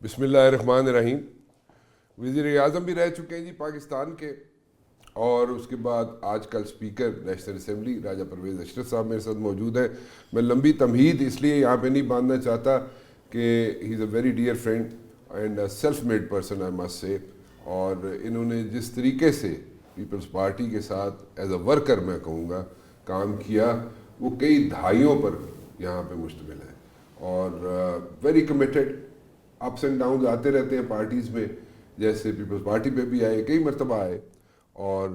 بسم اللہ الرحمن الرحیم. وزیر اعظم بھی رہ چکے ہیں جی پاکستان کے, اور اس کے بعد آج کل اسپیکر نیشنل اسمبلی راجہ پرویز اشرف صاحب میرے ساتھ موجود ہیں. میں لمبی تمہید اس لیے یہاں پہ نہیں باندھنا چاہتا کہ he is a very dear friend and self made person I must say, اور انہوں نے جس طریقے سے پیپلز پارٹی کے ساتھ ایز اے ورکر میں کہوں گا کام کیا وہ کئی دہائیوں پر یہاں پہ مشتمل ہے, اور very committed. Ups and Downs آتے رہتے ہیں پارٹیز میں, جیسے پیپلز پارٹی پہ بھی آئے, کئی مرتبہ آئے. اور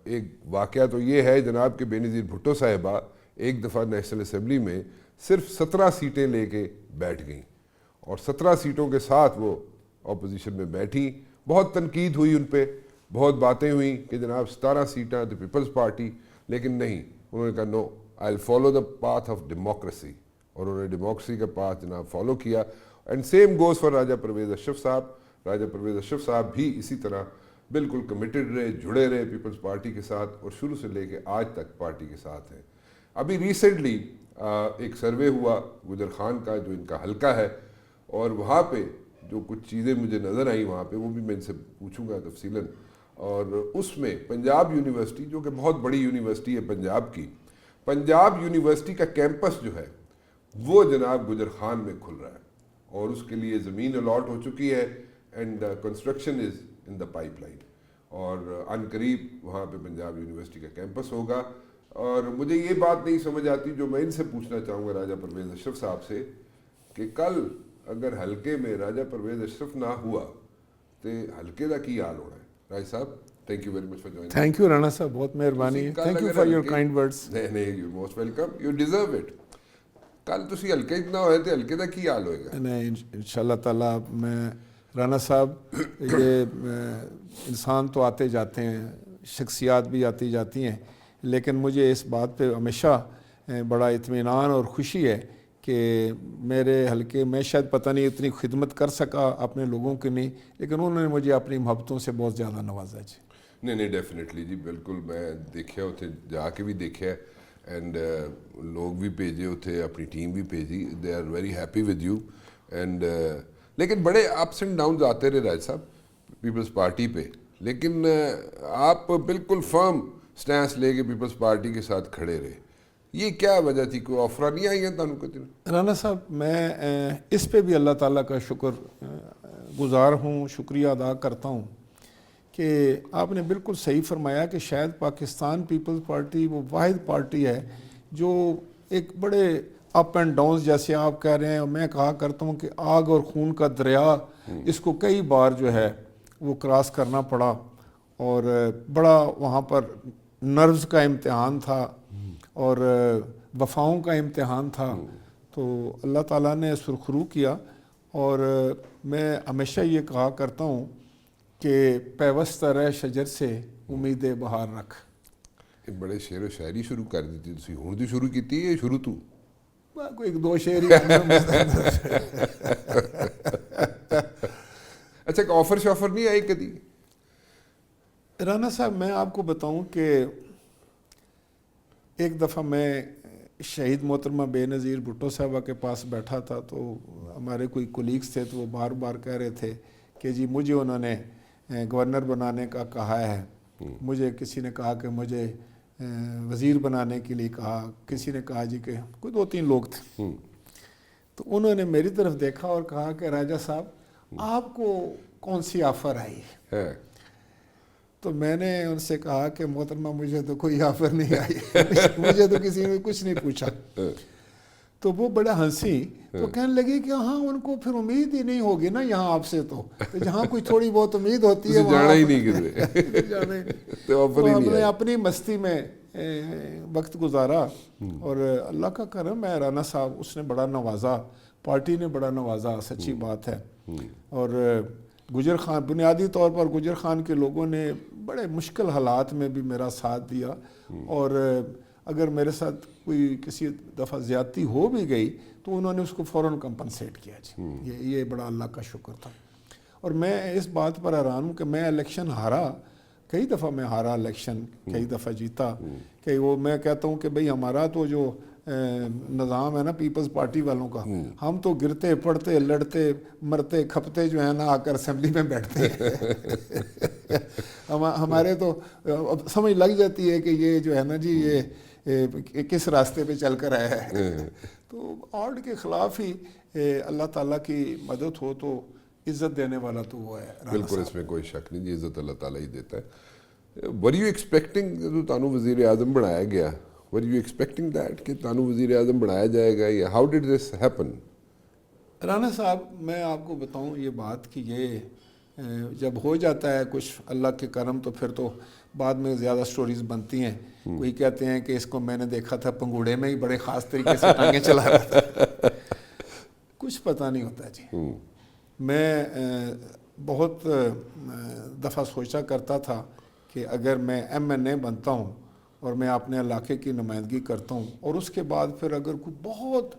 ایک واقعہ تو یہ ہے جناب کہ بے نظیر بھٹو صاحبہ ایک دفعہ نیشنل اسمبلی میں صرف 17 سیٹیں لے کے بیٹھ گئیں, اور 17 سیٹوں کے ساتھ وہ اپوزیشن میں بیٹھی. بہت تنقید ہوئی ان پہ, بہت باتیں ہوئیں کہ جناب 17 سیٹیں تو پیپلز پارٹی, لیکن نہیں, انہوں نے کہا no I will follow the path of democracy, اور انہوں نے ڈیموکریسی کا پاتھ جناب فالو کیا. And same goes for Raja Pervez Ashraf صاحب. راجہ پرویز اشرف صاحب بھی اسی طرح بالکل کمیٹڈ رہے, جڑے رہے پیپلز پارٹی کے ساتھ, اور شروع سے لے کے آج تک پارٹی کے ساتھ ہیں. ابھی ریسنٹلی ایک سروے ہوا گجر خان کا جو ان کا حلقہ ہے, اور وہاں پہ جو کچھ چیزیں مجھے نظر آئیں وہاں پہ وہ بھی میں ان سے پوچھوں گا تفصیلاً. اور اس میں پنجاب یونیورسٹی جو کہ بہت بڑی یونیورسٹی ہے پنجاب کی, پنجاب یونیورسٹی کا کیمپس جو ہے وہ جناب گجر خان میں کھل رہا ہے, اور اس کے لیے زمین الاٹ ہو چکی ہے, and construction is in the pipe line, اور ان قریب وہاں پہ پنجاب یونیورسٹی کا کیمپس ہوگا. اور مجھے یہ بات نہیں سمجھ آتی جو میں ان سے پوچھنا چاہوں گا راجہ پرویز اشرف صاحب سے, کہ کل اگر حلقے میں راجہ پرویز اشرف نہ ہوا تو حلقے کا کی حال ہونا ہے. راج صاحب thank you very much for joining. Thank you Rana صاحب, بہت مہربانی, thank you for your kind words. نہیں you most welcome, you deserve it. کل تسی ہلکے نہ ہوئے تو ہلکے کا کی حال ہوئے گا. نہیں انشاءاللہ تعالیٰ. میں رانا صاحب یہ انسان تو آتے جاتے ہیں, شخصیات بھی آتی جاتی ہیں, لیکن مجھے اس بات پہ ہمیشہ بڑا اطمینان اور خوشی ہے کہ میرے حلقے میں شاید پتہ نہیں اتنی خدمت کر سکا اپنے لوگوں کے نہیں, لیکن انہوں نے مجھے اپنی محبتوں سے بہت زیادہ نوازا. جی نہیں ڈیفینیٹلی جی, بالکل. میں دیکھا اتنے جا کے بھی دیکھا, اینڈ لوگ بھی بھیجے اتنے, اپنی ٹیم بھی بھیجی, they are very happy with you. And لیکن بڑے اپس اینڈ ڈاؤنز آتے رہے راج صاحب پیپلز پارٹی پہ, لیکن آپ بالکل فرم سٹینس لے کے پیپلز پارٹی کے ساتھ کھڑے رہے. یہ کیا وجہ تھی؟ کوئی آفر نہیں آئی ہیں تانوں کتنے؟ رانا صاحب میں اس پہ بھی اللہ تعالیٰ کا شکر گزار ہوں, شکریہ ادا کرتا ہوں کہ آپ نے بالکل صحیح فرمایا کہ شاید پاکستان پیپلز پارٹی وہ واحد پارٹی ہے جو ایک بڑے اپ اینڈ ڈاؤنز جیسے آپ کہہ رہے ہیں, اور میں کہا کرتا ہوں کہ آگ اور خون کا دریا, اس کو کئی بار جو ہے وہ کراس کرنا پڑا, اور بڑا وہاں پر نروز کا امتحان تھا اور وفاؤں کا امتحان تھا. تو اللہ تعالیٰ نے سرخرو کیا, اور میں ہمیشہ یہ کہا کرتا ہوں کہ پیوست رہ شجر سے امید بہار رکھ. بڑے شعر و شاعری شروع کر دیتی تھی, ہوں تو شروع کی ہے شروع تو کوئی ایک دو شعر ہی. اچھا, ایک آفر شافر نہیں آئی کدی؟ رانا صاحب میں آپ کو بتاؤں کہ ایک دفعہ میں شہید محترمہ بے نظیر بھٹو صاحبہ کے پاس بیٹھا تھا, تو ہمارے کوئی کولیگز تھے تو وہ بار بار کہہ رہے تھے کہ جی مجھے انہوں نے گورنر بنانے کا کہا ہے, مجھے کسی نے کہا کہ مجھے وزیر بنانے کے لیے کہا, کسی نے کہا جی کہ کوئی 2-3 لوگ تھے. تو انہوں نے میری طرف دیکھا اور کہا کہ راجہ صاحب آپ کو کون سی آفر آئی ہے؟ تو میں نے ان سے کہا کہ محترمہ مجھے تو کوئی آفر نہیں آئی, مجھے تو کسی نے کچھ نہیں پوچھا. تو وہ بڑا ہنسی, تو کہنے لگی کہ ہاں ان کو پھر امید ہی نہیں ہوگی نا یہاں آپ سے, تو جہاں کوئی تھوڑی بہت امید ہوتی ہے جانا ہی نہیں کدھر. تو ہم نے اپنی مستی میں وقت گزارا, اور اللہ کا کرم ہے رانا صاحب, اس نے بڑا نوازا, پارٹی نے بڑا نوازا, سچی بات ہے. اور گجر خان, بنیادی طور پر گجر خان کے لوگوں نے بڑے مشکل حالات میں بھی میرا ساتھ دیا, اور اگر میرے ساتھ کوئی کسی دفعہ زیادتی ہو بھی گئی تو انہوں نے اس کو فوراً کمپنسیٹ کیا. جی یہ بڑا اللہ کا شکر تھا. اور میں اس بات پر حیران ہوں کہ میں الیکشن ہارا, کئی دفعہ میں ہارا الیکشن, کئی دفعہ جیتا. کہ وہ میں کہتا ہوں کہ بھئی ہمارا تو جو نظام ہے نا پیپلز پارٹی والوں کا، ہم تو گرتے پڑتے لڑتے مرتے کھپتے جو ہے نا آ کر اسمبلی میں بیٹھتے ہیں ہمارے تو اب سمجھ لگ جاتی ہے کہ یہ جو ہے نا جی یہ کس راستے پہ چل کر آیا ہے تو آرڈ کے خلاف ہی اللہ تعالیٰ کی مدد ہو تو عزت دینے والا تو وہ ہے. بالکل اس میں کوئی شک نہیں جی، عزت اللہ تعالیٰ ہی دیتا ہے. ور یو ایکسپیکٹنگ جو تانوں وزیر اعظم بنایا گیا، ور یو ایکسپیکٹنگ دیٹ کہ تانوں وزیر اعظم بنایا جائے گا، یا how did this happen? Rana صاحب میں آپ کو بتاؤں یہ بات کہ یہ جب ہو جاتا ہے کچھ اللہ کے کرم تو پھر تو بعد میں زیادہ سٹوریز بنتی ہیں. کوئی کہتے ہیں کہ اس کو میں نے دیکھا تھا پنگوڑے میں ہی بڑے خاص طریقے سے ٹانگیں چلا رہا تھا کچھ پتہ نہیں ہوتا جی. میں بہت دفعہ سوچا کرتا تھا کہ اگر میں MNA بنتا ہوں اور میں اپنے علاقے کی نمائندگی کرتا ہوں اور اس کے بعد پھر اگر کوئی بہت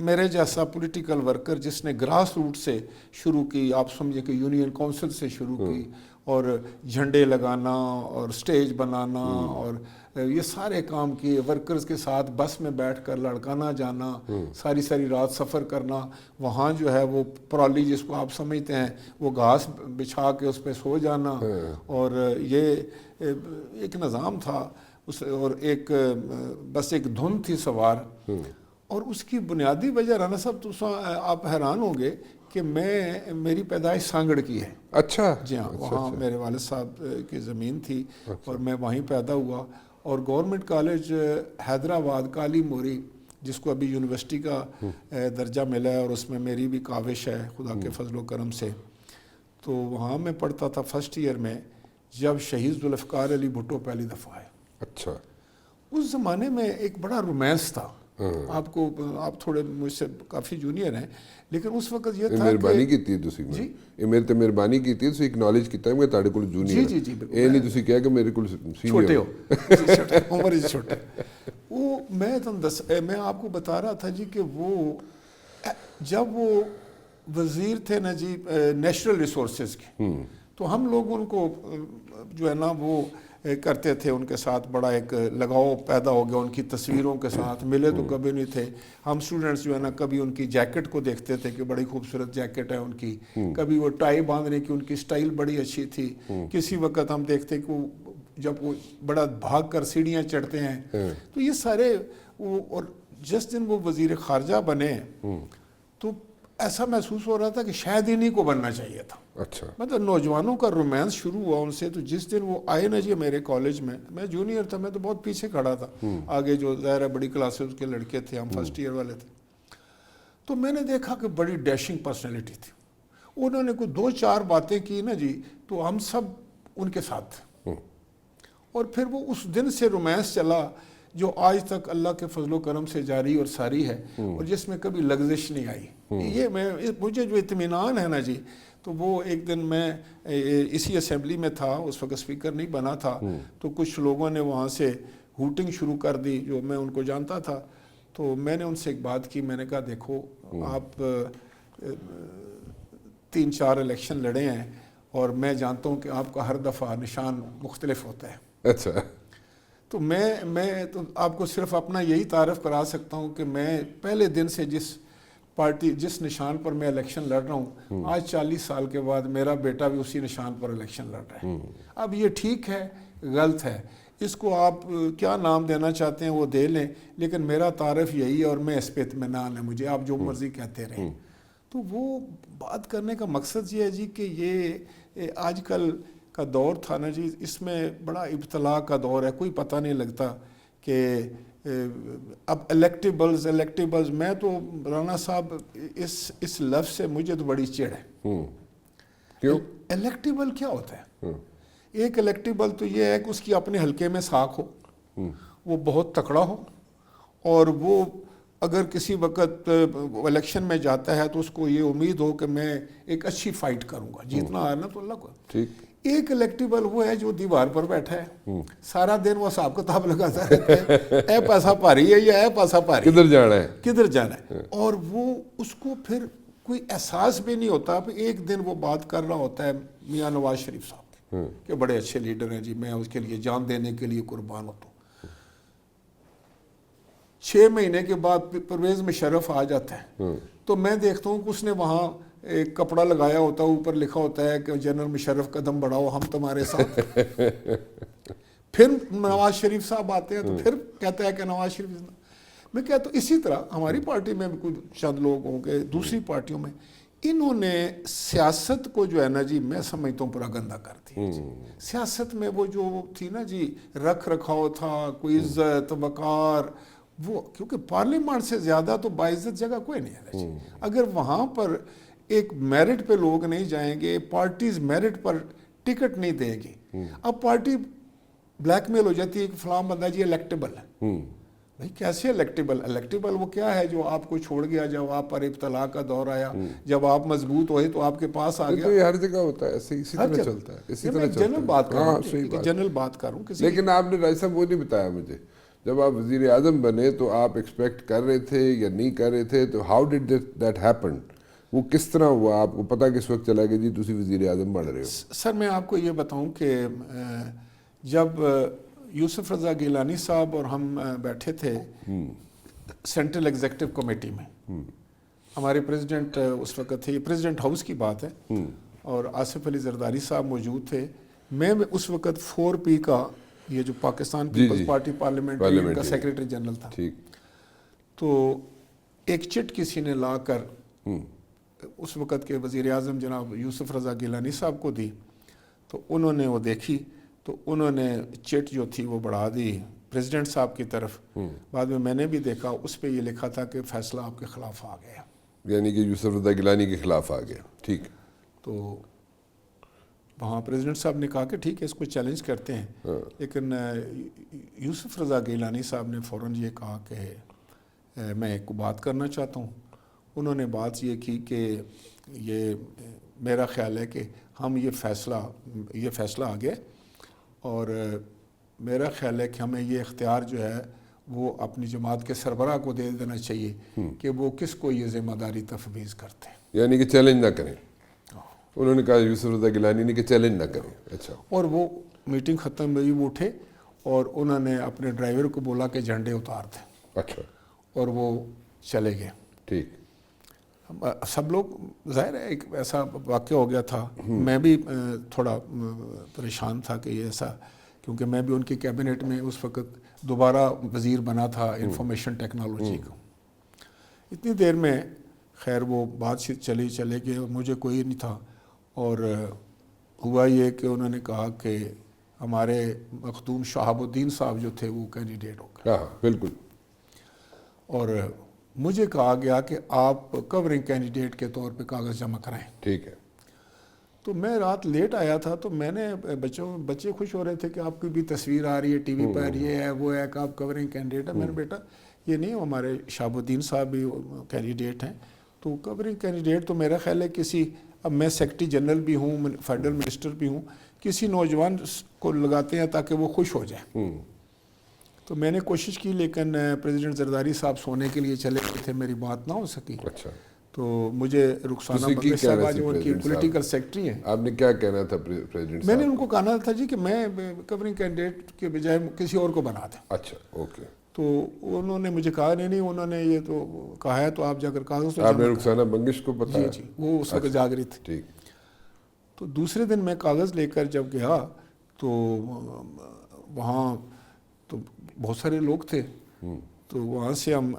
میرے جیسا پولیٹیکل ورکر جس نے گراس روٹ سے شروع کی، آپ سمجھے کہ یونین کونسل سے شروع کی اور جھنڈے لگانا اور سٹیج بنانا اور یہ سارے کام کیے، ورکرز کے ساتھ بس میں بیٹھ کر لڑکانا جانا، ساری ساری رات سفر کرنا، وہاں جو ہے وہ پرالی جس کو آپ سمجھتے ہیں وہ گھاس بچھا کے اس پہ سو جانا، اور یہ ایک نظام تھا اور ایک بس ایک دھن تھی سوار. اور اس کی بنیادی وجہ رانا صاحب تو آپ حیران ہوں گے کہ میری پیدائش سانگڑ کی ہے. اچھا جی ہاں، وہاں میرے والد صاحب کی زمین تھی اور میں وہیں پیدا ہوا. اور گورنمنٹ کالج حیدرآباد کالی موری جس کو ابھی یونیورسٹی کا درجہ ملا ہے اور اس میں میری بھی کاوش ہے خدا کے فضل و کرم سے، تو وہاں میں پڑھتا تھا فرسٹ ایئر میں جب شہید ذوالفقار علی بھٹو پہلی دفعہ آئے. اچھا. اس زمانے میں ایک بڑا رومانس تھا. آپ تھوڑے مجھ سے کافی جونیئر ہیں لیکن اس وقت یہ تھا مہربانی کی تسی جی یہ میرے تے مہربانی کی تھی اکنالج کیتا ہے میں تہاڈے کول جونیئر جی اے نہیں تسی کہا کہ میرے کول چھوٹے ہو عمر سے چھوٹے. وہ میں آپ کو بتا رہا تھا جی کہ وہ جب وہ وزیر تھے نا جی نیچرل ریسورسز کے، تو ہم لوگ ان کو جو ہے نا وہ کرتے تھے، ان کے ساتھ بڑا ایک لگاؤ پیدا ہو گیا ان کی تصویروں کے ساتھ. ملے تو کبھی نہیں تھے ہم اسٹوڈنٹس جو ہے نا، کبھی ان کی جیکٹ کو دیکھتے تھے کہ بڑی خوبصورت جیکٹ ہے ان کی، کبھی وہ ٹائی باندھنے کی ان کی سٹائل بڑی اچھی تھی. کسی وقت ہم دیکھتے کہ وہ جب وہ بڑا بھاگ کر سیڑھیاں چڑھتے ہیں تو یہ سارے اور جس دن وہ وزیر خارجہ بنے تو ایسا محسوس ہو رہا تھا کہ شاید انہی کو بننا چاہیے تھا. اچھا. مطلب نوجوانوں کا رومانس شروع ہوا ان سے. تو جس دن وہ آئے نا جی میرے کالج میں جونیئر تھا، میں تو بہت پیچھے کھڑا تھا، آگے جو ظاہر ہے بڑی کلاسز کے لڑکے تھے، ہم فرسٹ ایئر والے تھے. تو میں نے دیکھا کہ بڑی ڈیشنگ پرسنالٹی تھی. انہوں نے کوئی 2-4 باتیں کی نا جی تو ہم سب ان کے ساتھ تھے. اور پھر وہ اس دن سے رومانس چلا جو آج تک اللہ کے فضل و کرم سے جاری اور ساری ہے، اور جس میں کبھی لغزش نہیں آئی. یہ مجھے جو اطمینان ہے نا جی، تو وہ ایک دن میں اسی اسمبلی میں تھا، اس وقت اسپیکر نہیں بنا تھا، تو کچھ لوگوں نے وہاں سے ہوٹنگ شروع کر دی جو میں ان کو جانتا تھا. تو میں نے ان سے ایک بات کی، میں نے کہا دیکھو آپ 3-4 الیکشن لڑے ہیں اور میں جانتا ہوں کہ آپ کا ہر دفعہ نشان مختلف ہوتا ہے. اچھا. تو میں تو آپ کو صرف اپنا یہی تعارف کرا سکتا ہوں کہ میں پہلے دن سے جس نشان پر میں الیکشن لڑ رہا ہوں، آج 40 سال کے بعد میرا بیٹا بھی اسی نشان پر الیکشن لڑ رہا ہے. اب یہ ٹھیک ہے غلط ہے، اس کو آپ کیا نام دینا چاہتے ہیں وہ دے لیں، لیکن میرا تعارف یہی ہے اور میں اس پہ اطمینان ہے مجھے، آپ جو مرضی کہتے رہیں. تو وہ بات کرنے کا مقصد یہ ہے جی کہ یہ آج کل کا دور تھا نا جی، اس میں بڑا ابتلا کا دور ہے. کوئی پتہ نہیں لگتا کہ اب الیکٹیبلز میں تو رانا صاحب اس لفظ سے مجھے تو بڑی چڑ ہے. کیوں؟ الیکٹیبل کیا ہوتا ہے؟ ایک الیکٹیبل تو یہ ہے کہ اس کی اپنے حلقے میں ساکھ ہو، وہ بہت تکڑا ہو، اور وہ اگر کسی وقت الیکشن میں جاتا ہے تو اس کو یہ امید ہو کہ میں ایک اچھی فائٹ کروں گا، جیتنا آنا تو اللہ کو. ٹھیک. ایک الیکٹیبل وہ ہے جو دیوار پر بیٹھا ہے، سارا دن وہ حساب کتاب لگاتا رہتا ہے، اے پیسہ پاری ہے یا اے پیسہ پاری کدھر جانا ہے، کدھر جانا ہے. اور وہ اس کو پھر کوئی احساس بھی نہیں ہوتا. ایک دن وہ بات کر رہا ہوتا ہے میاں نواز شریف صاحب کہ بڑے اچھے لیڈر ہیں جی، میں اس کے لیے جان دینے کے لیے قربان ہوتا ہوں. 6 مہینے کے بعد پرویز مشرف آ جاتا ہے تو میں دیکھتا ہوں کہ اس نے وہاں ایک کپڑا لگایا ہوتا ہے, اوپر لکھا ہوتا ہے کہ جنرل مشرف قدم بڑھاؤ ہم تمہارے ساتھ. پھر نواز شریف صاحب آتے ہیں تو پھر کہتا ہے کہ نواز شریف. میں کہتا ہوں اسی طرح ہماری پارٹی میں بھی کچھ چند لوگ ہوں گے, دوسری پارٹیوں میں, انہوں نے سیاست کو جو ہے نا جی میں سمجھتا ہوں پورا گندہ کر دیا. سیاست میں وہ جو تھی نا جی رکھ رکھاؤ تھا, کوئی عزت وقار, وہ کیونکہ پارلیمنٹ سے زیادہ تو باعزت جگہ کوئی نہیں ہے جی. اگر وہاں پر ایک میرٹ پہ لوگ نہیں جائیں گے, پارٹیز میرٹ پر ٹکٹ نہیں دے گی, اب پارٹی بلیک میل ہو جاتی ہے کہ فلاں بندہ جی الیکٹیبل ہے. بھائی کیسے الیکٹیبل؟ الیکٹیبل وہ کیا ہے جو آپ کو چھوڑ گیا جب آپ پر ابتلا کا دور آیا, جب آپ مضبوط ہوئے تو آپ کے پاس آ گیا. یہ ہر جگہ ہوتا ہے, اسی طرح چلتا ہے, اسی طرح چلتا ہے. جنرل بات کر رہا ہوں, جنرل بات کر رہا ہوں. لیکن آپ نے راج صاحب وہ نہیں بتایا مجھے, جب آپ وزیر اعظم بنے تو آپ ایکسپیکٹ کر رہے تھے یا نہیں کر رہے تھے, تو ہاؤ ڈڈ دیٹ ہیپن؟ وہ کس طرح ہوا؟ آپ کو پتہ کس وقت چلا کہ جی تسی وزیر اعظم بن رہے ہو؟ سر میں آپ کو یہ بتاؤں کہ جب یوسف رضا گیلانی صاحب اور ہم بیٹھے تھے سینٹرل ایگزیکٹو کمیٹی میں, ہمارے پریزیڈنٹ اس وقت تھے, یہ پریزیڈنٹ ہاؤس کی بات ہے, اور آصف علی زرداری صاحب موجود تھے. میں اس وقت 4P کا, یہ جو پاکستان پیپلز پارٹی پارلیمنٹ کا سیکریٹری جنرل تھا. تو ایک چٹ کسی نے لا کر اس وقت کے وزیر اعظم جناب یوسف رضا گیلانی صاحب کو دی, تو انہوں نے وہ دیکھی, تو انہوں نے چٹ جو تھی وہ بڑھا دی پریزیڈنٹ صاحب کی طرف. بعد میں نے بھی دیکھا, اس پہ یہ لکھا تھا کہ فیصلہ آپ کے خلاف آ گیا, یعنی کہ یوسف رضا گیلانی کے خلاف آ گیا. ٹھیک. تو وہاں پریزیڈنٹ صاحب نے کہا کہ ٹھیک ہے اس کو چیلنج کرتے ہیں, لیکن یوسف رضا گیلانی صاحب نے فوراً یہ کہا کہ میں ایک کو بات کرنا چاہتا ہوں. انہوں نے بات یہ کی کہ یہ میرا خیال ہے کہ ہم یہ فیصلہ آ گیا, اور میرا خیال ہے کہ ہمیں یہ اختیار جو ہے وہ اپنی جماعت کے سربراہ کو دے دینا چاہیے کہ وہ کس کو یہ ذمہ داری تفویض کرتے ہیں, یعنی کہ چیلنج نہ کریں. انہوں نے کہا یوسف رضا گیلانی نے کہ چیلنج نہ کریں. اچھا. اور وہ میٹنگ ختم ہوئی, وہ اٹھے اور انہوں نے اپنے ڈرائیور کو بولا کہ جھنڈے اتار دیں. اچھا. اور وہ چلے گئے. ٹھیک. سب لوگ, ظاہر ہے ایک ایسا واقعہ ہو گیا تھا, میں بھی تھوڑا پریشان تھا کہ یہ ایسا, کیونکہ میں بھی ان کی کیبنٹ میں اس وقت دوبارہ وزیر بنا تھا انفارمیشن ٹیکنالوجی کا. اتنی دیر میں خیر وہ بات چلے گئے, مجھے کوئی نہیں تھا, اور ہوا یہ کہ انہوں نے کہا کہ ہمارے مخدوم شہاب الدین صاحب جو تھے وہ کینڈیڈیٹ ہو گئے. ہاں بالکل. اور مجھے کہا گیا کہ آپ کورنگ کینڈیڈیٹ کے طور پہ کاغذ جمع کرائیں. ٹھیک ہے. تو میں رات لیٹ آیا تھا, تو میں نے بچے خوش ہو رہے تھے کہ آپ کی بھی تصویر آ رہی ہے ٹی وی پر, یہ ہے وہ ہے کہ آپ کورنگ کینڈیڈیٹ ہے. میں نے بیٹا یہ نہیں, ہمارے شہاب الدین صاحب بھی کینڈیڈیٹ ہیں, تو کورنگ کینڈیڈیٹ تو میرا خیال ہے کسی, اب میں سیکرٹری جنرل بھی ہوں, فیڈرل منسٹر بھی ہوں, کسی نوجوان کو لگاتے ہیں تاکہ وہ خوش ہو جائے. تو میں نے کوشش کی, لیکن پریزیڈنٹ زرداری صاحب سونے کے لیے چلے گئے تھے, میری بات نہ ہو سکی. اچھا. تو مجھے رخسانہ بنگش صاحبہ جو ان کی پولیٹیکل سیکرٹری ہیں, آپ نے کیا کہنا تھا پریزیڈنٹ؟ میں نے ان کو کہنا تھا جی کہ میں کورنگ کینڈیڈیٹ کے بجائے کسی اور کو بنا دیں. اچھا اوکے. تو انہوں نے مجھے کہا نہیں, انہوں نے یہ تو کہا ہے تو آپ جا کر کاغذ. آپ نے رخسانہ بنگش کو بتایا؟ جی, وہ اس وقت جاگ رہی تھی. ٹھیک. تو دوسرے دن میں کاغذ لے کر جب گیا تو وہاں تو بہت سارے لوگ تھے, تو وہاں سے ہم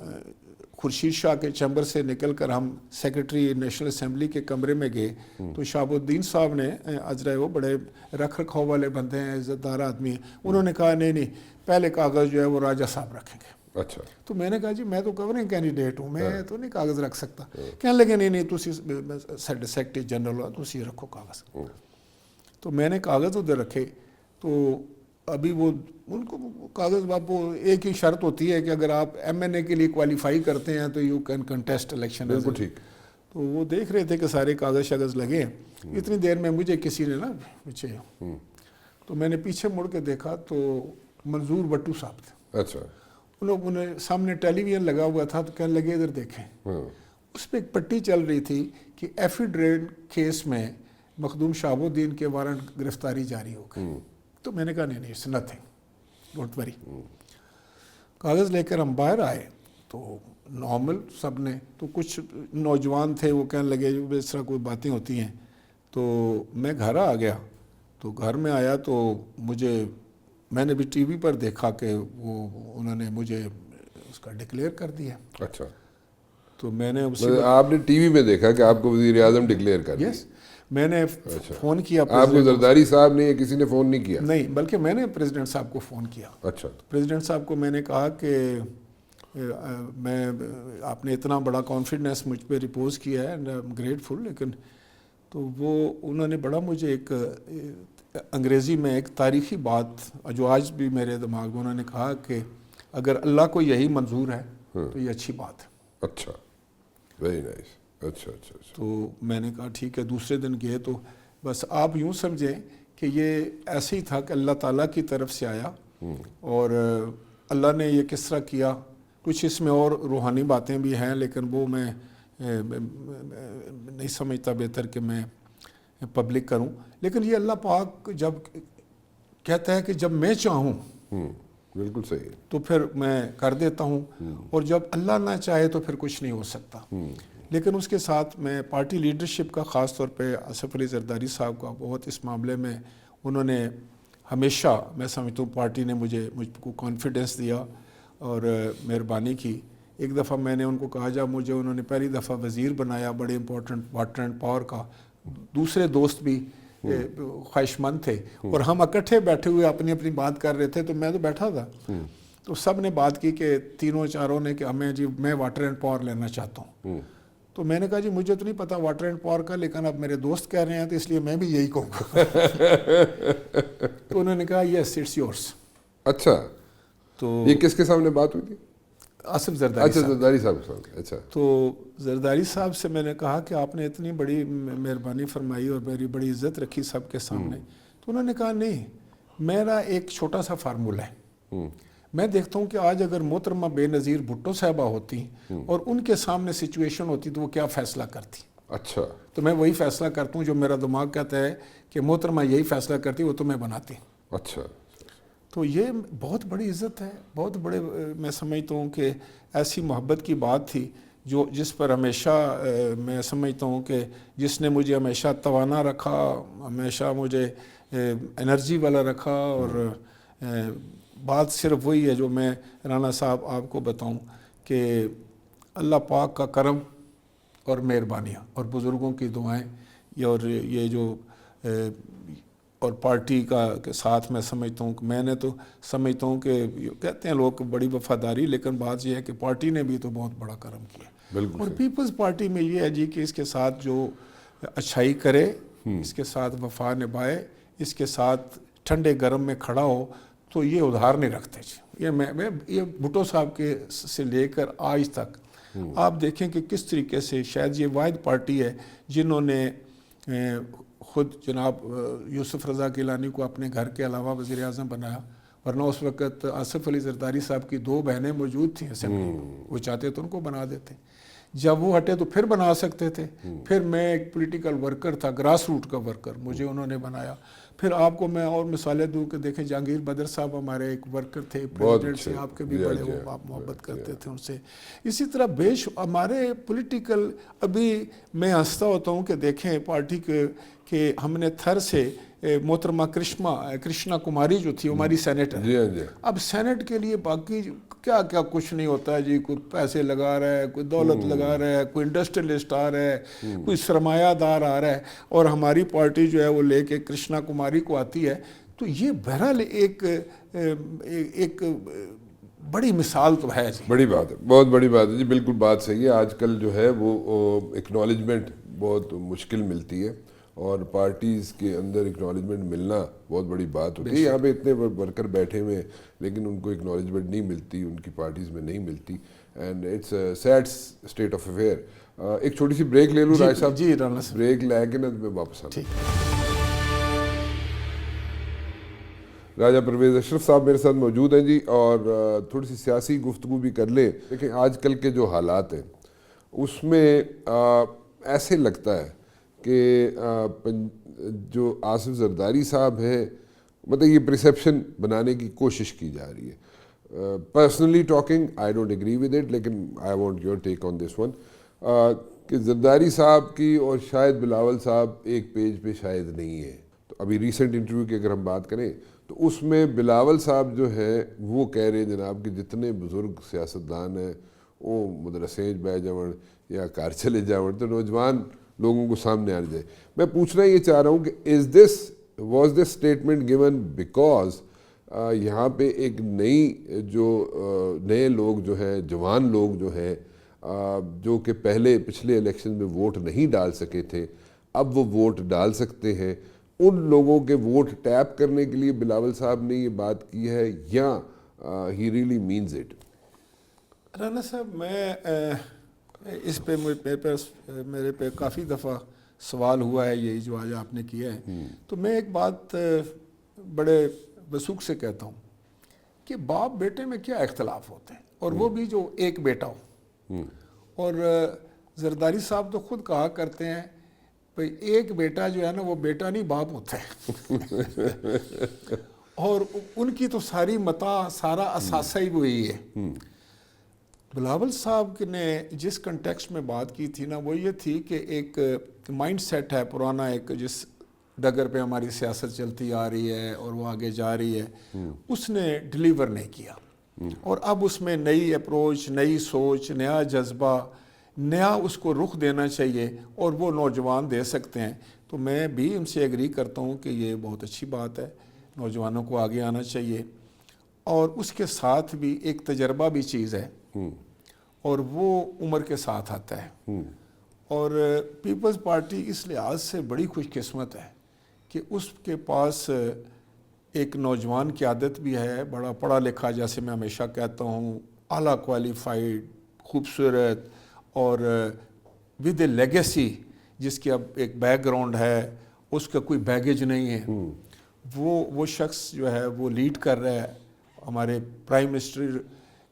خورشید شاہ کے چیمبر سے نکل کر ہم سیکرٹری نیشنل اسمبلی کے کمرے میں گئے. تو شہاب الدین صاحب نے, اجرائے وہ بڑے رکھ رکھاؤ والے بندے ہیں, عزت دار آدمی ہیں, انہوں نے کہا نہیں پہلے کاغذ جو ہے وہ راجہ صاحب رکھیں گے. اچھا. تو میں نے کہا جی میں تو کورنگ کینڈیڈیٹ ہوں, میں تو نہیں کاغذ رکھ سکتا. کہنے لگے نہیں تسی سیکرٹری جنرل ہو, تسی رکھو کاغذ. تو میں نے کاغذ ادھر رکھے. تو ابھی وہ ان کو کاغذ باپو ایک ہی شرط ہوتی ہے کہ اگر آپ MNA کے لیے کوالیفائی کرتے ہیں تو یو کین کنٹیسٹ الیکشن. بالکل ٹھیک. تو وہ دیکھ رہے تھے کہ سارے کاغذ شاغذ لگے ہیں. اتنی دیر میں مجھے کسی نے نا پیچھے, تو میں نے پیچھے مڑ کے دیکھا تو منظور بٹو صاحب تھے. اچھا. انہیں سامنے ٹیلی ویژن لگا ہوا تھا, تو کہنے لگے ادھر دیکھیں. اس پہ ایک پٹی چل رہی تھی کہ ایفیڈریٹ کیس میں مخدوم شہاب الدین کے وارنٹ گرفتاری جاری ہو گئی. تو میں نے کہا نہیں اٹس نتھنگ, ڈونٹ وری. کاغذ لے کر ہم باہر آئے تو نارمل سب نے. تو کچھ نوجوان تھے وہ کہنے لگے جو اس طرح کوئی باتیں ہوتی ہیں. تو میں گھر آ گیا. تو گھر میں آیا تو میں نے بھی ٹی وی پر دیکھا کہ انہوں نے مجھے اس کا ڈکلیئر کر دیا. اچھا, تو میں نے آپ نے ٹی وی میں دیکھا کہ آپ کو وزیر اعظم ڈکلیئر کر دیا؟ یس, میں نے فون کیا. آپ کو زرداری صاحب نے یا کسی نے فون نہیں کیا؟ نہیں, بلکہ میں نے پریزیڈنٹ صاحب کو فون کیا. اچھا. پریزیڈنٹ صاحب کو میں نے کہا کہ آپ نے اتنا بڑا کانفیڈنس مجھ پہ ریپوز کیا ہے اینڈ آئی ایم گریٹفل. لیکن تو انہوں نے بڑا مجھے ایک انگریزی میں ایک تاریخی بات جو آج بھی میرے دماغ میں, انہوں نے کہا کہ اگر اللہ کو یہی منظور ہے تو یہ اچھی بات ہے. اچھا, ویری نائس. اچھا. تو میں نے کہا ٹھیک ہے. دوسرے دن گئے تو بس آپ یوں سمجھیں کہ یہ ایسے ہی تھا کہ اللہ تعالیٰ کی طرف سے آیا, اور اللہ نے یہ کس طرح کیا. کچھ اس میں اور روحانی باتیں بھی ہیں لیکن وہ میں نہیں سمجھتا بہتر کہ میں پبلک کروں. لیکن یہ اللہ پاک جب کہتا ہے کہ جب میں چاہوں بالکل صحیح, تو پھر میں کر دیتا ہوں, اور جب اللہ نہ چاہے تو پھر کچھ نہیں ہو سکتا. لیکن اس کے ساتھ میں پارٹی لیڈرشپ کا, خاص طور پہ آصف علی زرداری صاحب کا بہت اس معاملے میں انہوں نے ہمیشہ, میں سمجھتا ہوں پارٹی نے مجھ کو کانفیڈنس دیا اور مہربانی کی. ایک دفعہ میں نے ان کو کہا جب مجھے انہوں نے پہلی دفعہ وزیر بنایا بڑے امپورٹنٹ واٹر اینڈ پاور کا, دوسرے دوست بھی خواہش مند تھے اور ہم اکٹھے بیٹھے ہوئے اپنی اپنی بات کر رہے تھے. تو میں تو بیٹھا تھا, تو سب نے بات کی کہ تینوں چاروں نے کہ میں واٹر اینڈ پاور لینا چاہتا ہوں. تو میں نے کہا جی مجھے تو نہیں پتا واٹر اینڈ پاور کا, لیکن اب میرے دوست کہہ رہے ہیں تو اس لیے میں بھی یہی کہوں گا. تو انہوں نے کہا یس اٹس یورس. اچھا, تو یہ کس کے سامنے بات ہوئی تھی؟ آصف زرداری صاحب. زرداری صاحب کے سامنے. اچھا. تو زرداری صاحب سے میں نے کہا کہ آپ نے اتنی بڑی مہربانی فرمائی اور میری بڑی عزت رکھی سب کے سامنے. تو انہوں نے کہا نہیں, میرا ایک چھوٹا سا فارمولہ ہے. میں دیکھتا ہوں کہ آج اگر محترمہ بے نظیر بھٹو صاحبہ ہوتی اور ان کے سامنے سچویشن ہوتی تو وہ کیا فیصلہ کرتی. اچھا. تو میں وہی فیصلہ کرتا ہوں جو میرا دماغ کہتا ہے کہ محترمہ یہی فیصلہ کرتی, وہ تو میں بناتی. اچھا. تو یہ بہت بڑی عزت ہے, بہت بڑے, میں سمجھتا ہوں کہ ایسی محبت کی بات تھی جس پر ہمیشہ میں سمجھتا ہوں کہ جس نے مجھے ہمیشہ توانا رکھا, ہمیشہ مجھے انرجی والا رکھا. اور بات صرف وہی ہے جو میں رانا صاحب آپ کو بتاؤں کہ اللہ پاک کا کرم اور مہربانیاں اور بزرگوں کی دعائیں, اور یہ جو اور پارٹی کے ساتھ میں سمجھتا ہوں کہ میں نے تو سمجھتا ہوں کہ کہتے ہیں لوگ بڑی وفاداری, لیکن بات یہ ہے کہ پارٹی نے بھی تو بہت بڑا کرم کیا. بالکل. اور پیپلز پارٹی میں یہ ہے جی کہ اس کے ساتھ جو اچھائی کرے, اس کے ساتھ وفا نبھائے, اس کے ساتھ ٹھنڈے گرم میں کھڑا ہو, تو یہ ادھار نہیں رکھتے جی. یہ بھٹو صاحب کے سے لے کر آج تک آپ دیکھیں کہ کس طریقے سے شاید یہ واحد پارٹی ہے جنہوں نے خود جناب یوسف رضا گیلانی کو اپنے گھر کے علاوہ وزیر اعظم بنایا, ورنہ اس وقت آصف علی زرداری صاحب کی 2 بہنیں موجود تھیں اسمبلی میں, وہ چاہتے تو ان کو بنا دیتے. جب وہ ہٹے تو پھر بنا سکتے تھے. پھر میں ایک پولیٹیکل ورکر تھا, گراس روٹ کا ورکر, مجھے انہوں نے بنایا. پھر آپ کو میں اور مثالیں دوں کہ دیکھیں جہانگیر بدر صاحب ہمارے ایک ورکر تھے, پریزیڈنٹ سے آپ کے بھی بڑے وہ آپ محبت کرتے تھے ان سے. اسی طرح ہمارے پولیٹیکل, ابھی میں ہنستا ہوتا ہوں کہ دیکھیں پارٹی کہ ہم نے تھر سے محترمہ کرشنا کماری جو تھی ہماری سینیٹر, اب سینٹ کے لیے باقی کیا کچھ نہیں ہوتا ہے جی. کوئی پیسے لگا رہا ہے, کوئی دولت لگا رہا ہے, کوئی انڈسٹریلسٹ آ رہا ہے, کوئی سرمایہ دار آ رہا ہے, اور ہماری پارٹی جو ہے وہ لے کے کرشنا کماری کو آتی ہے. تو یہ بہرحال ایک بڑی مثال تو ہے جی. بڑی بات ہے, بہت بڑی بات ہے جی. بالکل بات صحیح ہے. آج کل جو ہے وہ اکنالجمنٹ بہت مشکل ملتی ہے, اور پارٹیز کے اندر اکنالجمنٹ ملنا بہت بڑی بات ہوتی ہے. یہاں پہ اتنے ورکر بیٹھے ہوئے ہیں لیکن ان کو اکنالجمنٹ نہیں ملتی, ان کی پارٹیز میں نہیں ملتی, and it's sad state of affair. ایک چھوٹی سی بریک لے لوں راج صاحب. جی رانا صاحب, بریک لے کے نا میں واپس آتا ہوں. راجہ پرویز اشرف صاحب میرے ساتھ موجود ہیں جی, اور تھوڑی سی سیاسی گفتگو بھی کر لیں. دیکھیں آج کل کے جو حالات ہیں اس میں ایسے لگتا ہے کہ جو آصف زرداری صاحب ہیں, مطلب یہ پرسیپشن بنانے کی کوشش کی جا رہی ہے. Personally talking I don't agree with it, لیکن I want your take on this one کہ زرداری صاحب کی اور شاید بلاول صاحب ایک پیج پہ شاید نہیں ہے. تو ابھی ریسنٹ انٹرویو کی اگر ہم بات کریں تو اس میں بلاول صاحب جو ہیں وہ کہہ رہے ہیں جناب کہ جتنے بزرگ سیاستدان ہیں وہ مدرسیں بہ جاؤں یا کار چلے جاؤں, تو نوجوان لوگوں کو سامنے آ جائے. میں پوچھنا یہ چاہ رہا ہوں کہ was this statement given because یہاں پہ ایک نئے لوگ جو ہیں, جوان لوگ جو ہیں, جو کہ پچھلے الیکشن میں ووٹ نہیں ڈال سکے تھے, اب وہ ووٹ ڈال سکتے ہیں, ان لوگوں کے ووٹ ٹیپ کرنے کے لیے بلاول صاحب نے یہ بات کی ہے یا ہی ریئلی مینز اٹ؟ رانا صاحب, میں اس پہ میرے پہ کافی دفعہ سوال ہوا ہے, یہی جو آج آپ نے کیا ہے, تو میں ایک بات بڑے وثوق سے کہتا ہوں کہ باپ بیٹے میں کیا اختلاف ہوتے ہیں, اور وہ بھی جو ایک بیٹا ہو. اور زرداری صاحب تو خود کہا کرتے ہیں بھئی ایک بیٹا جو ہے نا وہ بیٹا نہیں باپ ہوتا ہے. اور ان کی تو ساری سارا اثاثہ ہی وہی ہے. بلاول صاحب نے جس کنٹیکسٹ میں بات کی تھی نا وہ یہ تھی کہ ایک مائنڈ سیٹ ہے پرانا, ایک جس ڈگر پہ ہماری سیاست چلتی آ رہی ہے اور وہ آگے جا رہی ہے, اس نے ڈیلیور نہیں کیا. اور اب اس میں نئی اپروچ, نئی سوچ, نیا جذبہ, نیا اس کو رخ دینا چاہیے, اور وہ نوجوان دے سکتے ہیں. تو میں بھی ان سے ایگری کرتا ہوں کہ یہ بہت اچھی بات ہے, نوجوانوں کو آگے آنا چاہیے. اور اس کے ساتھ بھی ایک تجربہ بھی چیز ہے, اور وہ عمر کے ساتھ آتا ہے. اور پیپلز پارٹی اس لحاظ سے بڑی خوش قسمت ہے کہ اس کے پاس ایک نوجوان قیادت بھی ہے, بڑا پڑھا لکھا, جیسے میں ہمیشہ کہتا ہوں, اعلیٰ کوالیفائڈ, خوبصورت, اور ود اے لیگیسی, جس کی اب ایک بیک گراؤنڈ ہے, اس کا کوئی بیگیج نہیں ہے. وہ شخص جو ہے وہ لیڈ کر رہا ہے. ہمارے پرائم منسٹر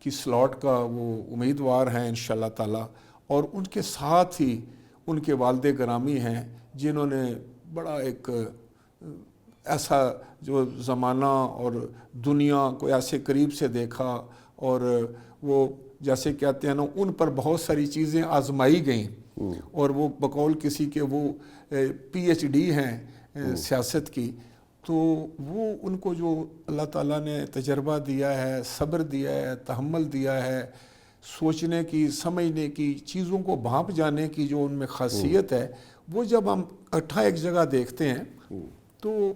کی سلاٹ کا وہ امیدوار ہیں انشاءاللہ تعالی. اور ان کے ساتھ ہی ان کے والد گرامی ہیں جنہوں نے بڑا ایک ایسا جو زمانہ اور دنیا کو ایسے قریب سے دیکھا, اور وہ جیسے کہتے ہیں نا ان پر بہت ساری چیزیں آزمائی گئیں, اور وہ بقول کسی کے وہ پی ایچ ڈی ہیں سیاست کی. تو وہ ان کو جو اللہ تعالیٰ نے تجربہ دیا ہے, صبر دیا ہے, تحمل دیا ہے, سوچنے کی, سمجھنے کی, چیزوں کو بھانپ جانے کی جو ان میں خاصیت ہے, وہ جب ہم اکٹھا ایک جگہ دیکھتے ہیں تو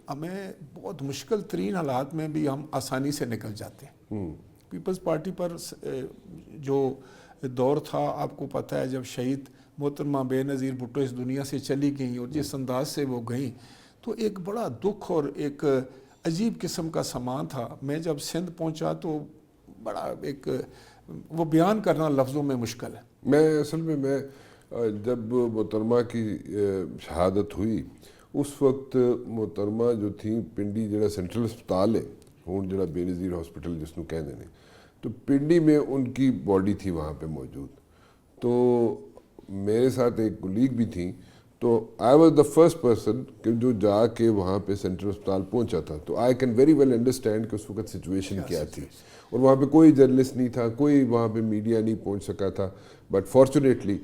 ہمیں بہت مشکل ترین حالات میں بھی ہم آسانی سے نکل جاتے ہیں. پیپلز پارٹی پر جو دور تھا, آپ کو پتہ ہے, جب شہید محترمہ بے نظیر بھٹو اس دنیا سے چلی گئیں اور جس انداز سے وہ گئیں, تو ایک بڑا دکھ اور ایک عجیب قسم کا سامان تھا. میں جب سندھ پہنچا تو بڑا ایک وہ بیان کرنا لفظوں میں مشکل ہے. میں اصل میں جب محترمہ کی شہادت ہوئی اس وقت محترمہ جو تھیں پنڈی جڑا سینٹرل ہسپتال ہے ہوں جڑا بے نظیر ہاسپٹل جس کو کہہ دینے, تو پنڈی میں ان کی باڈی تھی وہاں پہ موجود. تو میرے ساتھ ایک کولیگ بھی تھیں, تو I was the first person کہ جو جا کے وہاں پہ سینٹرل ہسپتال پہنچا تھا. تو I can very well understand کہ اس وقت سچویشن کیا تھی, اور وہاں پہ کوئی جرنلسٹ نہیں تھا, کوئی وہاں پہ میڈیا نہیں پہنچ سکا تھا. بٹ فارچونیٹلی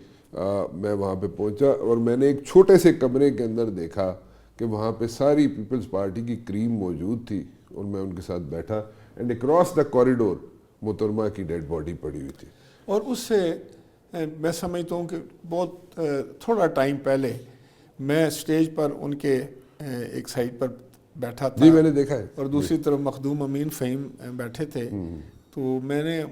میں وہاں پہ پہنچا, اور میں نے ایک چھوٹے سے کمرے کے اندر دیکھا کہ وہاں پہ ساری پیپلز پارٹی کی کریم موجود تھی, اور میں ان کے ساتھ بیٹھا, اینڈ اکراس دا کوریڈور محترمہ کی ڈیڈ باڈی پڑی ہوئی تھی. اور اس سے میں سمجھتا ہوں کہ بہت تھوڑا ٹائم پہلے میں اسٹیج پر ان کے ایک سائڈ پر بیٹھا تھا, جی میں نے دیکھا ہے, اور دوسری طرف مخدوم امین فہیم بیٹھے تھے. تو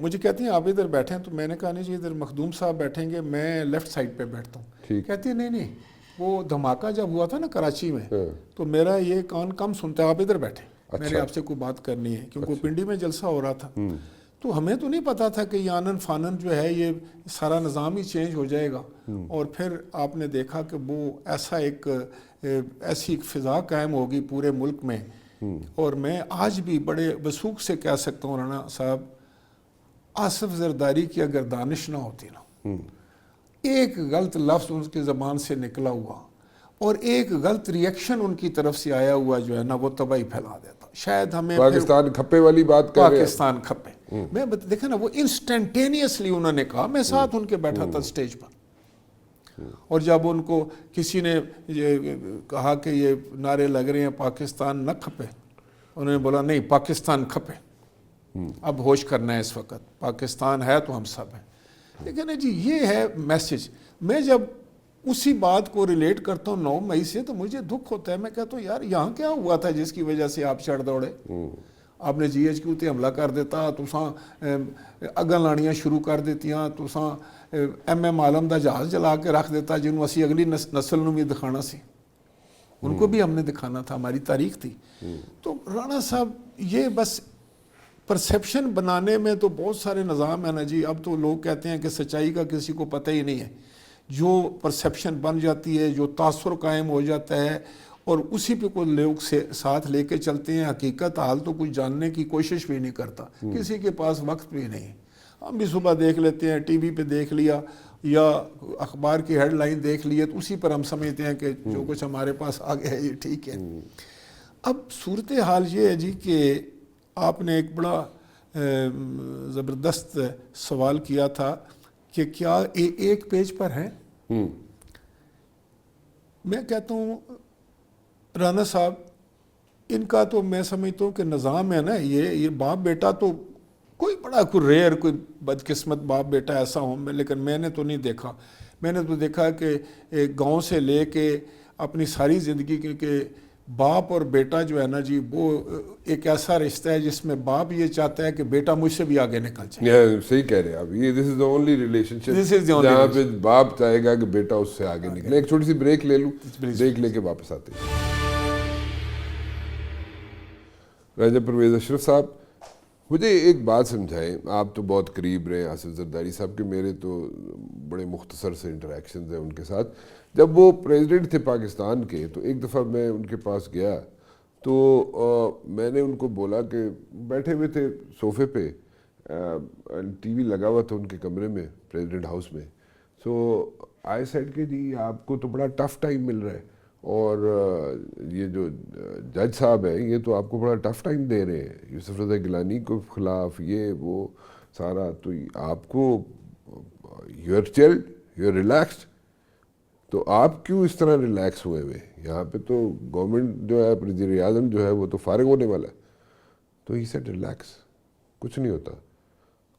مجھے کہتی ہیں آپ ادھر بیٹھیں, تو میں نے کہا نہیں جی ادھر مخدوم صاحب بیٹھیں گے, میں لیفٹ سائڈ پہ بیٹھتا ہوں. کہتی ہے نہیں, وہ دھماکہ جب ہوا تھا نا کراچی میں, تو میرا یہ کان کم سنتا ہے, آپ ادھر بیٹھیں, میں نے آپ سے کوئی بات کرنی ہے, کیونکہ پنڈی میں جلسہ ہو رہا تھا. تو ہمیں تو نہیں پتا تھا کہ یہ آنن فانن جو ہے یہ سارا نظام ہی چینج ہو جائے گا. اور پھر آپ نے دیکھا کہ وہ ایسی ایک فضا قائم ہوگی پورے ملک میں. اور میں آج بھی بڑے وثوق سے کہہ سکتا ہوں رانا صاحب, آصف زرداری کی اگر دانش نہ ہوتی نا, ایک غلط لفظ ان کی زبان سے نکلا ہوا اور ایک غلط ریئیکشن ان کی طرف سے آیا ہوا جو ہے نا, وہ تباہی پھیلا دیتا. شاید ہمیں پاکستان کھپے والی بات کر رہے ہیں. پاکستان کھپے. میں دیکھا نا وہ انسٹنٹینیسلی انہوں نے کہا, میں ساتھ ان کے بیٹھا تھا سٹیج پر, اور جب ان کو کسی نے یہ کہا کہ یہ نعرے لگ رہے ہیں پاکستان نہ کھپے, انہوں نے بولا نہیں پاکستان کھپے, اب ہوش کرنا ہے اس وقت, پاکستان ہے تو ہم سب ہیں. لیکن جی یہ ہے میسج. میں جب اسی بات کو ریلیٹ کرتا ہوں 9 مئی سے تو مجھے دکھ ہوتا ہے. میں کہتا ہوں یار یہاں کیا ہوا تھا جس کی وجہ سے آپ چڑھ دوڑے؟ آپ نے جی ایچ کیو تے حملہ کر دیتا, تساں اگاں لانیاں شروع کر دیتیاں, تساں ایم ایم عالم دا جہاز جلا کے رکھ دیتا جنہوں اسی اگلی نسل نوں بھی دکھانا سی, ان کو بھی ہم نے دکھانا تھا, ہماری تاریخ تھی. تو رانا صاحب یہ بس پرسیپشن بنانے میں تو بہت سارے نظام ہیں نا جی. اب تو لوگ کہتے ہیں کہ سچائی کا کسی کو پتہ ہی نہیں ہے. جو پرسیپشن بن جاتی ہے, جو تاثر قائم ہو جاتا ہے, اور اسی پہ کوئی لوگ سے ساتھ لے کے چلتے ہیں. حقیقت حال تو کچھ جاننے کی کوشش بھی نہیں کرتا, کسی کے پاس وقت بھی نہیں. ہم بھی صبح دیکھ لیتے ہیں, ٹی وی پہ دیکھ لیا یا اخبار کی ہیڈ لائن دیکھ لی, تو اسی پر ہم سمجھتے ہیں کہ جو کچھ ہمارے پاس آ گیا ہے یہ ٹھیک ہے. اب صورتحال یہ ہے جی کہ آپ نے ایک بڑا زبردست سوال کیا تھا کہ کیا ایک پیج پر ہے. میں کہتا ہوں رانا صاحب ان کا تو میں سمجھتا ہوں کہ نظام ہے نا, یہ باپ بیٹا تو کوئی بڑا کوئی ریئر کوئی بدقسمت باپ بیٹا ایسا ہوں, لیکن میں نے تو نہیں دیکھا. میں نے تو دیکھا کہ گاؤں سے لے کے اپنی ساری زندگی کے باپ اور بیٹا جو ہے نا جی, وہ ایک ایسا رشتہ ہے جس میں باپ یہ چاہتا ہے کہ بیٹا مجھ سے بھی آگے نکل جائے. صحیح کہہ رہے ہیں آپ, یہ دس از the only relationship جہاں پہ باپ چاہے گا کہ بیٹا اس سے آگے نکلے. ایک چھوٹی سی بریک لے لوں, بریک لے کے واپس آتے ہیں. راجہ پرویز اشرف صاحب, مجھے ایک بات سمجھائیں. آپ تو بہت قریب رہے آصف زرداری صاحب کے, میرے تو بڑے مختصر سے انٹریکشنز ہیں ان کے ساتھ. جب وہ پریزیڈنٹ تھے پاکستان کے, تو ایک دفعہ میں ان کے پاس گیا تو میں نے ان کو بولا کہ بیٹھے ہوئے تھے صوفے پہ, ٹی وی لگا ہوا تھا ان کے کمرے میں پریزیڈنٹ ہاؤس میں. سو آئی سیڈ کہ جی آپ کو تو بڑا ٹف ٹائم مل رہا ہے, اور یہ جو جج صاحب ہیں یہ تو آپ کو بڑا ٹف ٹائم دے رہے ہیں, یوسف رضا گیلانی کو خلاف یہ وہ سارا, تو آپ کو you are chilled, you are relaxed, تو آپ کیوں اس طرح ریلیکس ہوئے ہوئے؟ یہاں پہ تو گورنمنٹ جو ہے, وزیر اعظم جو ہے وہ تو فارغ ہونے والا ہے. تو ہی سیڈ ریلیکس, کچھ نہیں ہوتا,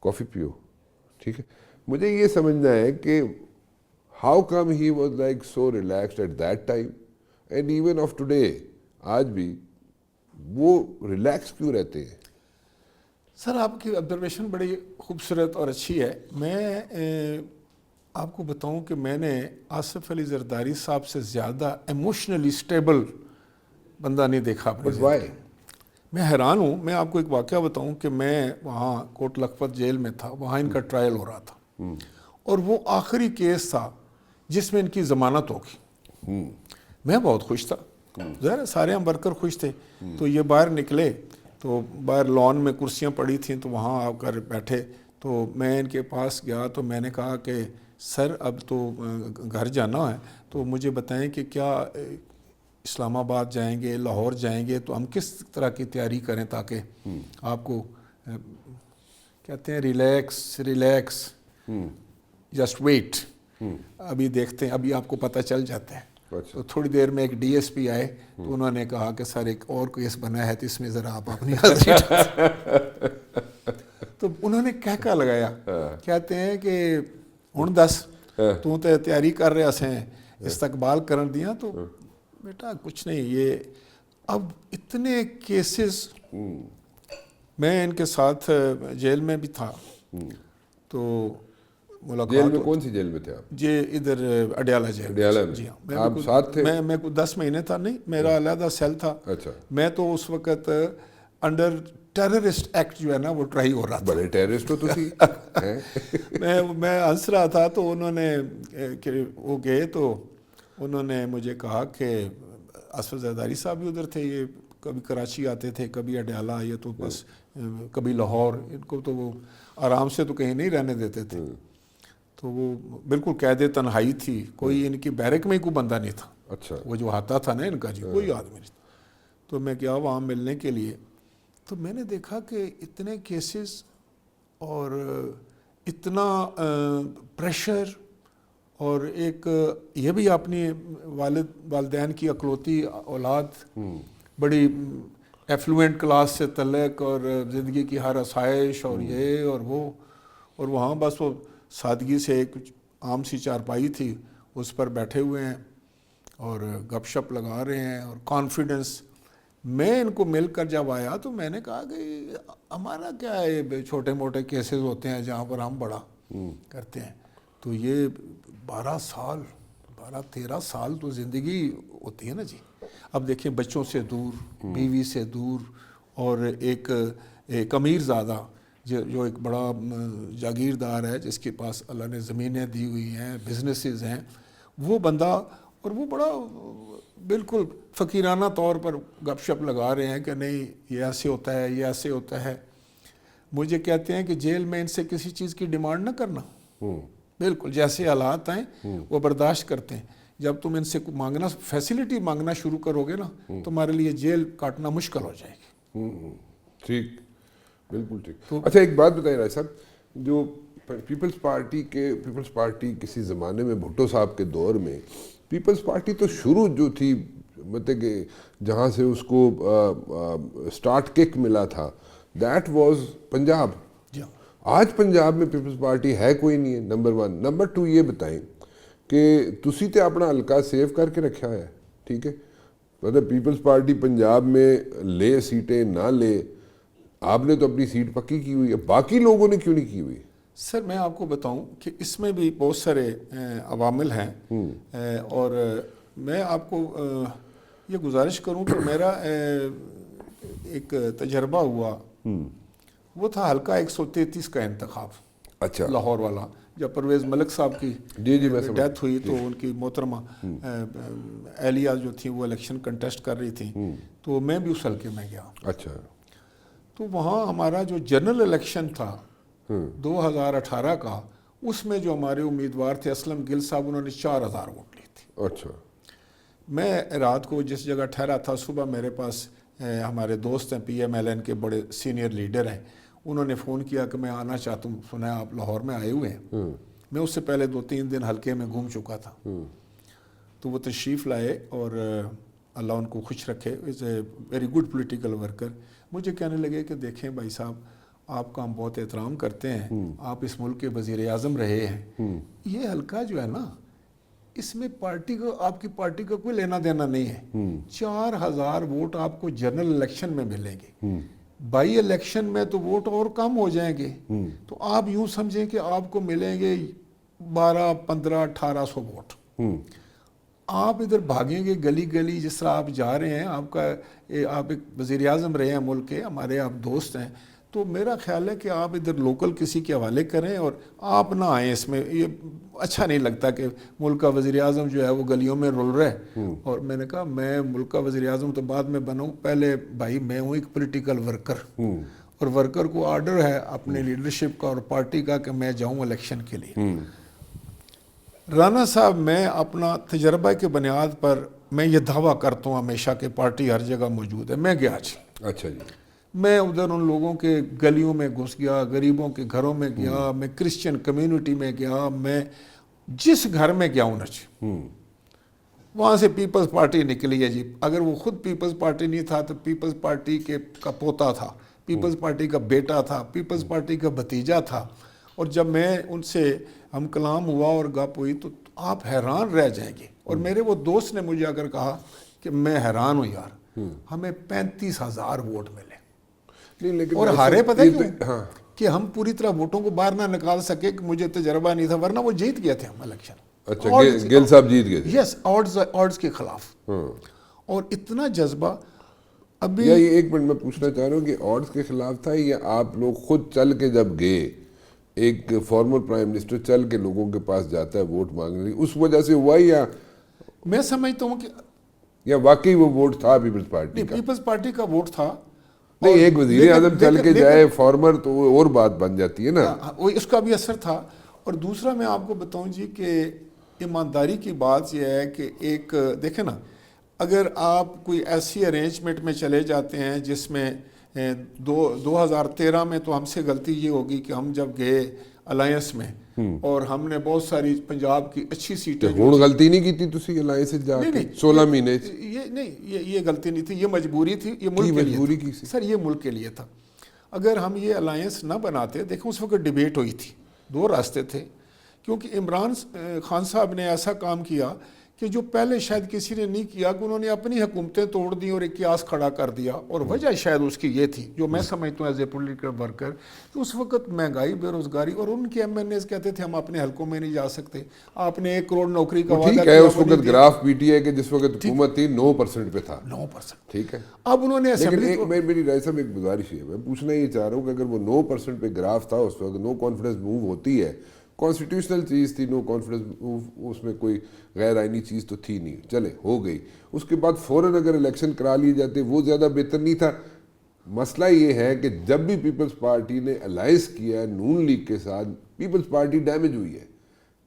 کافی پیو, ٹھیک ہے. مجھے یہ سمجھنا ہے کہ how come he was like so relaxed at that time and even of today, آج بھی وہ ریلیکس کیوں رہتے ہیں؟ سر آپ کی آبزرویشن بڑی خوبصورت اور اچھی ہے. میں آپ کو بتاؤں کہ میں نے آصف علی زرداری صاحب سے زیادہ ایموشنلی سٹیبل بندہ نہیں دیکھا اپنی زندگی. میں حیران ہوں. میں آپ کو ایک واقعہ بتاؤں کہ میں وہاں کوٹ لکھپت جیل میں تھا, وہاں ان کا ٹرائل ہو رہا تھا, اور وہ آخری کیس تھا جس میں ان کی ضمانت ہوگی. میں بہت خوش تھا, ظاہر سارے ہم ورکر خوش تھے. تو یہ باہر نکلے تو باہر لان میں کرسیاں پڑی تھیں, تو وہاں آ کر بیٹھے. تو میں ان کے پاس گیا تو میں نے کہا کہ سر اب تو گھر جانا ہے, تو مجھے بتائیں کہ کیا اسلام آباد جائیں گے, لاہور جائیں گے, تو ہم کس طرح کی تیاری کریں تاکہ آپ کو کہتے ہیں ریلیکس جسٹ ویٹ, ابھی دیکھتے ہیں, ابھی آپ کو پتہ چل جاتا ہے. تو تھوڑی دیر میں ایک ڈی ایس پی آئے, تو انہوں نے کہا کہ سر ایک اور کیس بنا ہے, تو اس میں ذرا آپ اپنی حاضری. تو انہوں نے کہہ لگایا, کہتے ہیں کہ ہن دس تو تیاری کر رہے ہیں استقبال کرن دیاں. تو بیٹا کچھ نہیں, یہ اب اتنے کیسز. میں ان کے ساتھ جیل میں بھی تھا, تو ملاقات. جیل میں کون سی جیل میں تھے آپ؟ جی ادھر اڈیالہ جیل. اڈیالہ میں. جی ہاں, آپ ساتھ تھے؟ میں 10 مہینے تھا. نہیں, میرا علیحدہ سیل تھا. اچھا. میں تو اس وقت انڈر ٹیررسٹ ایکٹ جو ہے نا وہ ٹرائی ہو رہا تھا. بڑے ٹیررسٹ ہو تسی. میں ہنس رہا تھا, تو انہوں نے وہ گئے تو انہوں نے مجھے کہا کہ آصف زرداری صاحب بھی ادھر تھے, یہ کبھی کراچی آتے تھے, کبھی اڈیالہ, یہ تو بس کبھی لاہور, ان کو تو وہ آرام سے تو کہیں نہیں رہنے دیتے تھے. تو وہ بالکل قید تنہائی تھی, کوئی ان کی بیرک میں ہی کوئی بندہ نہیں تھا. اچھا. وہ جو آتا تھا نا ان کا جی, کوئی آدمی نہیں. تو میں گیا وہاں ملنے کے لیے, تو میں نے دیکھا کہ اتنے کیسز اور اتنا پریشر، اور ایک یہ بھی اپنی والدین کی اکلوتی اولاد، بڑی ایفلوئنٹ کلاس سے تعلق، اور زندگی کی ہر آسائش اور یہ اور وہ، اور وہاں بس وہ سادگی سے ایک عام سی چارپائی تھی، اس پر بیٹھے ہوئے ہیں اور گپ شپ لگا رہے ہیں اور کانفیڈنس. میں ان کو مل کر جب آیا تو میں نے کہا کہ ہمارا کیا ہے، چھوٹے موٹے کیسز ہوتے ہیں جہاں پر ہم بڑا کرتے ہیں. تو یہ 12-13 سال تو زندگی ہوتی ہے نا جی. اب دیکھیں بچوں سے دور، بیوی سے دور، اور ایک امیر زادہ جو ایک بڑا جاگیردار ہے، جس کے پاس اللہ نے زمینیں دی ہوئی ہیں، بزنسز ہیں، وہ بندہ، اور وہ بڑا بالکل فقیرانہ طور پر گپ شپ لگا رہے ہیں کہ نہیں یہ ایسے ہوتا ہے، یہ ایسے ہوتا ہے. مجھے کہتے ہیں کہ جیل میں ان سے کسی چیز کی ڈیمانڈ نہ کرنا، بالکل جیسے حالات آئیں وہ برداشت کرتے ہیں. جب تم ان سے مانگنا، فیسلٹی مانگنا شروع کرو گے نا، تمہارے لیے جیل کاٹنا مشکل ہو جائے گی. ٹھیک، بالکل ٹھیک. اچھا ایک بات بتائیے رائے صاحب، جو پیپلز پارٹی کسی زمانے میں بھٹو صاحب کے دور میں، پیپلز پارٹی تو شروع جو تھی، مطلب کہ جہاں سے اس کو سٹارٹ کک ملا تھا، دیٹ واز پنجاب. آج پنجاب میں پیپلز پارٹی ہے کوئی نہیں ہے، نمبر 1. نمبر 2 یہ بتائیں کہ تسی تے اپنا حلقہ سیو کر کے رکھا ہے، ٹھیک ہے، مطلب پیپلز پارٹی پنجاب میں لے سیٹیں نہ لے، آپ نے تو اپنی سیٹ پکی کی ہوئی ہے، باقی لوگوں نے کیوں نہیں کی ہوئی؟ سر میں آپ کو بتاؤں کہ اس میں بھی بہت سارے عوامل ہیں، اور میں آپ کو یہ گزارش کروں کہ میرا ایک تجربہ ہوا، وہ تھا حلقہ 133 کا انتخاب. اچھا، لاہور والا، جب پرویز ملک صاحب کی ڈیتھ ہوئی تو ان کی محترمہ اہلیہ جو تھی وہ الیکشن کنٹیسٹ کر رہی تھی، تو میں بھی اس حلقے میں گیا. اچھا. تو وہاں ہمارا جو جنرل الیکشن تھا 2018 کا، اس میں جو ہمارے امیدوار تھے اسلم گل صاحب، انہوں نے 4000 ووٹ لی تھی. اچھا. میں رات کو جس جگہ ٹھہرا تھا، صبح میرے پاس ہمارے دوست ہیں PMLN کے بڑے سینئر لیڈر ہیں، انہوں نے فون کیا کہ میں آنا چاہتا ہوں، سنا ہے آپ لاہور میں آئے ہوئے ہیں. میں اس سے پہلے 2-3 دن حلقے میں گھوم چکا تھا. تو وہ تشریف لائے، اور اللہ ان کو خوش رکھے، is a very good political worker. مجھے کہنے لگے کہ دیکھیں بھائی صاحب، آپ کا ہم بہت احترام کرتے ہیں، آپ اس ملک کے وزیر اعظم رہے ہیں، یہ حلقہ جو ہے نا، اس میں پارٹی کو، آپ کی پارٹی کا کوئی لینا دینا نہیں ہے. 4000 ووٹ آپ کو جنرل الیکشن میں ملیں گے، بائی الیکشن میں تو ووٹ اور کم ہو جائیں گے. تو آپ یوں سمجھیں کہ آپ کو ملیں گے 12, 15, 1800 ووٹ. آپ ادھر بھاگیں گے گلی گلی، جس طرح آپ جا رہے ہیں، آپ ایک وزیر اعظم رہے ہیں ملک کے، ہمارے آپ دوست ہیں. تو میرا خیال ہے کہ آپ ادھر لوکل کسی کے حوالے کریں، اور آپ نہ آئیں اس میں. یہ اچھا نہیں لگتا کہ ملک کا وزیر اعظم جو ہے وہ گلیوں میں رول رہے. اور میں نے کہا میں ملک کا وزیر اعظم تو بعد میں بنوں، پہلے بھائی میں ہوں ایک پولیٹیکل ورکر، اور ورکر کو آرڈر ہے اپنے لیڈرشپ کا اور پارٹی کا کہ میں جاؤں الیکشن کے لیے. رانا صاحب، میں اپنا تجربہ کے بنیاد پر میں یہ دعویٰ کرتا ہوں ہمیشہ کہ پارٹی ہر جگہ موجود ہے. میں گیا جی. اچھا جی. میں ادھر ان لوگوں کے گلیوں میں گھس گیا، غریبوں کے گھروں میں گیا، میں کرسچن کمیونٹی میں گیا، میں جس گھر میں گیا ہوں نا جی، وہاں سے پیپلز پارٹی نکلی ہے جی. اگر وہ خود پیپلز پارٹی نہیں تھا تو پیپلز پارٹی کا پوتا تھا، پیپلز پارٹی کا بیٹا تھا، پیپلز پارٹی کا بھتیجا تھا. اور جب میں ان سے ہم کلام ہوا اور گپ ہوئی تو آپ حیران رہ جائیں گے. اور میرے وہ دوست نے مجھے اگر کہا کہ میں حیران ہوں یار، ہمیں 35,000 ووٹ ملے، اور ہارے پتہ کیوں؟ کہ ہم پوری طرح ووٹوں کو باہر نہ نکال سکے، کہ مجھے تجربہ نہیں تھا، ورنہ وہ جیت گئے تھے ہم الیکشن. اچھا، گل صاحب جیت گئے تھے. یس، آڈز کے خلاف. اور اتنا جذبہ. ابھی یہ ایک منٹ میں پوچھنا چاہ رہا ہوں کہ آڈز کے خلاف تھا، یا آپ لوگ خود چل کے جب گئے، ایک فارمر پرائم منسٹر چل کے لوگوں کے پاس جاتا ہے ووٹ مانگنے، اس وجہ سے ہوا، یا میں سمجھتا ہوں کہ یا واقعی وہ ووٹ تھا پیپلز پارٹی کا؟ پیپلز پارٹی کا ووٹ تھا. نہیں، ایک وزیر اعظم چل کے جائے فارمر تو وہ اور بات بن جاتی ہے نا. اس کا بھی اثر تھا. اور دوسرا میں آپ کو بتاؤں جی کہ ایمانداری کی بات یہ ہے کہ ایک دیکھیں نا، اگر آپ کوئی ایسی ارینجمنٹ میں چلے جاتے ہیں جس میں 2013 میں تو ہم سے غلطی یہ ہوگی کہ ہم جب گئے الائنس میں اور ہم نے بہت ساری پنجاب کی اچھی سیٹیں ہوں غلطی نہیں کی تھی تسی الائنس جا کے 16 مہینے یہ نہیں یہ غلطی نہیں تھی، یہ مجبوری تھی، یہ ملک کے مجبوری لیے کی تھا سر، یہ ملک کے لیے تھا۔ اگر ہم یہ الائنس نہ بناتے، دیکھیں اس وقت ڈیبیٹ ہوئی تھی، دو راستے تھے، کیونکہ عمران خان صاحب نے ایسا کام کیا کہ جو پہلے شاید کسی نے نہیں کیا، کہ انہوں نے اپنی حکومتیں توڑ دی اور ایک قیاس کھڑا کر دیا، اور وجہ شاید اس کی یہ تھی جو میں سمجھتا ہوں ایز اے پولیٹیکل ورکر، کہ اس وقت مہنگائی، بے روزگاری، اور ان کے ایم این ایز کہتے تھے ہم اپنے حلقوں میں نہیں جا سکتے، آپ نے 1 کروڑ نوکری کا وعدہ ٹھیک کیا، ہے، اس وقت گراف پی ٹی آئی کے جس وقت حکومت تھی 9% پہ تھا، 9%۔ ٹھیک ہے، اب انہوں نے لیکن اسمبلی میری رائے صاحب ایک گزارش ہے، میں پوچھنا یہ چاہ رہا ہوں کہ اگر وہ 9% پہ گراف تھا اس وقت، نو کانفیڈنس موو ہوتی ہے، کانسٹیٹیوشنل چیز تھی، نو کانفیڈنس موو، اس میں کوئی غیر آئینی چیز تو تھی نہیں، چلے ہو گئی، اس کے بعد فوراً اگر الیکشن کرا لیے جاتے وہ زیادہ بہتر نہیں تھا؟ مسئلہ یہ ہے کہ جب بھی پیپلز پارٹی نے الائنس کیا ہے نون لیگ کے ساتھ، پیپلز پارٹی ڈیمیج ہوئی ہے،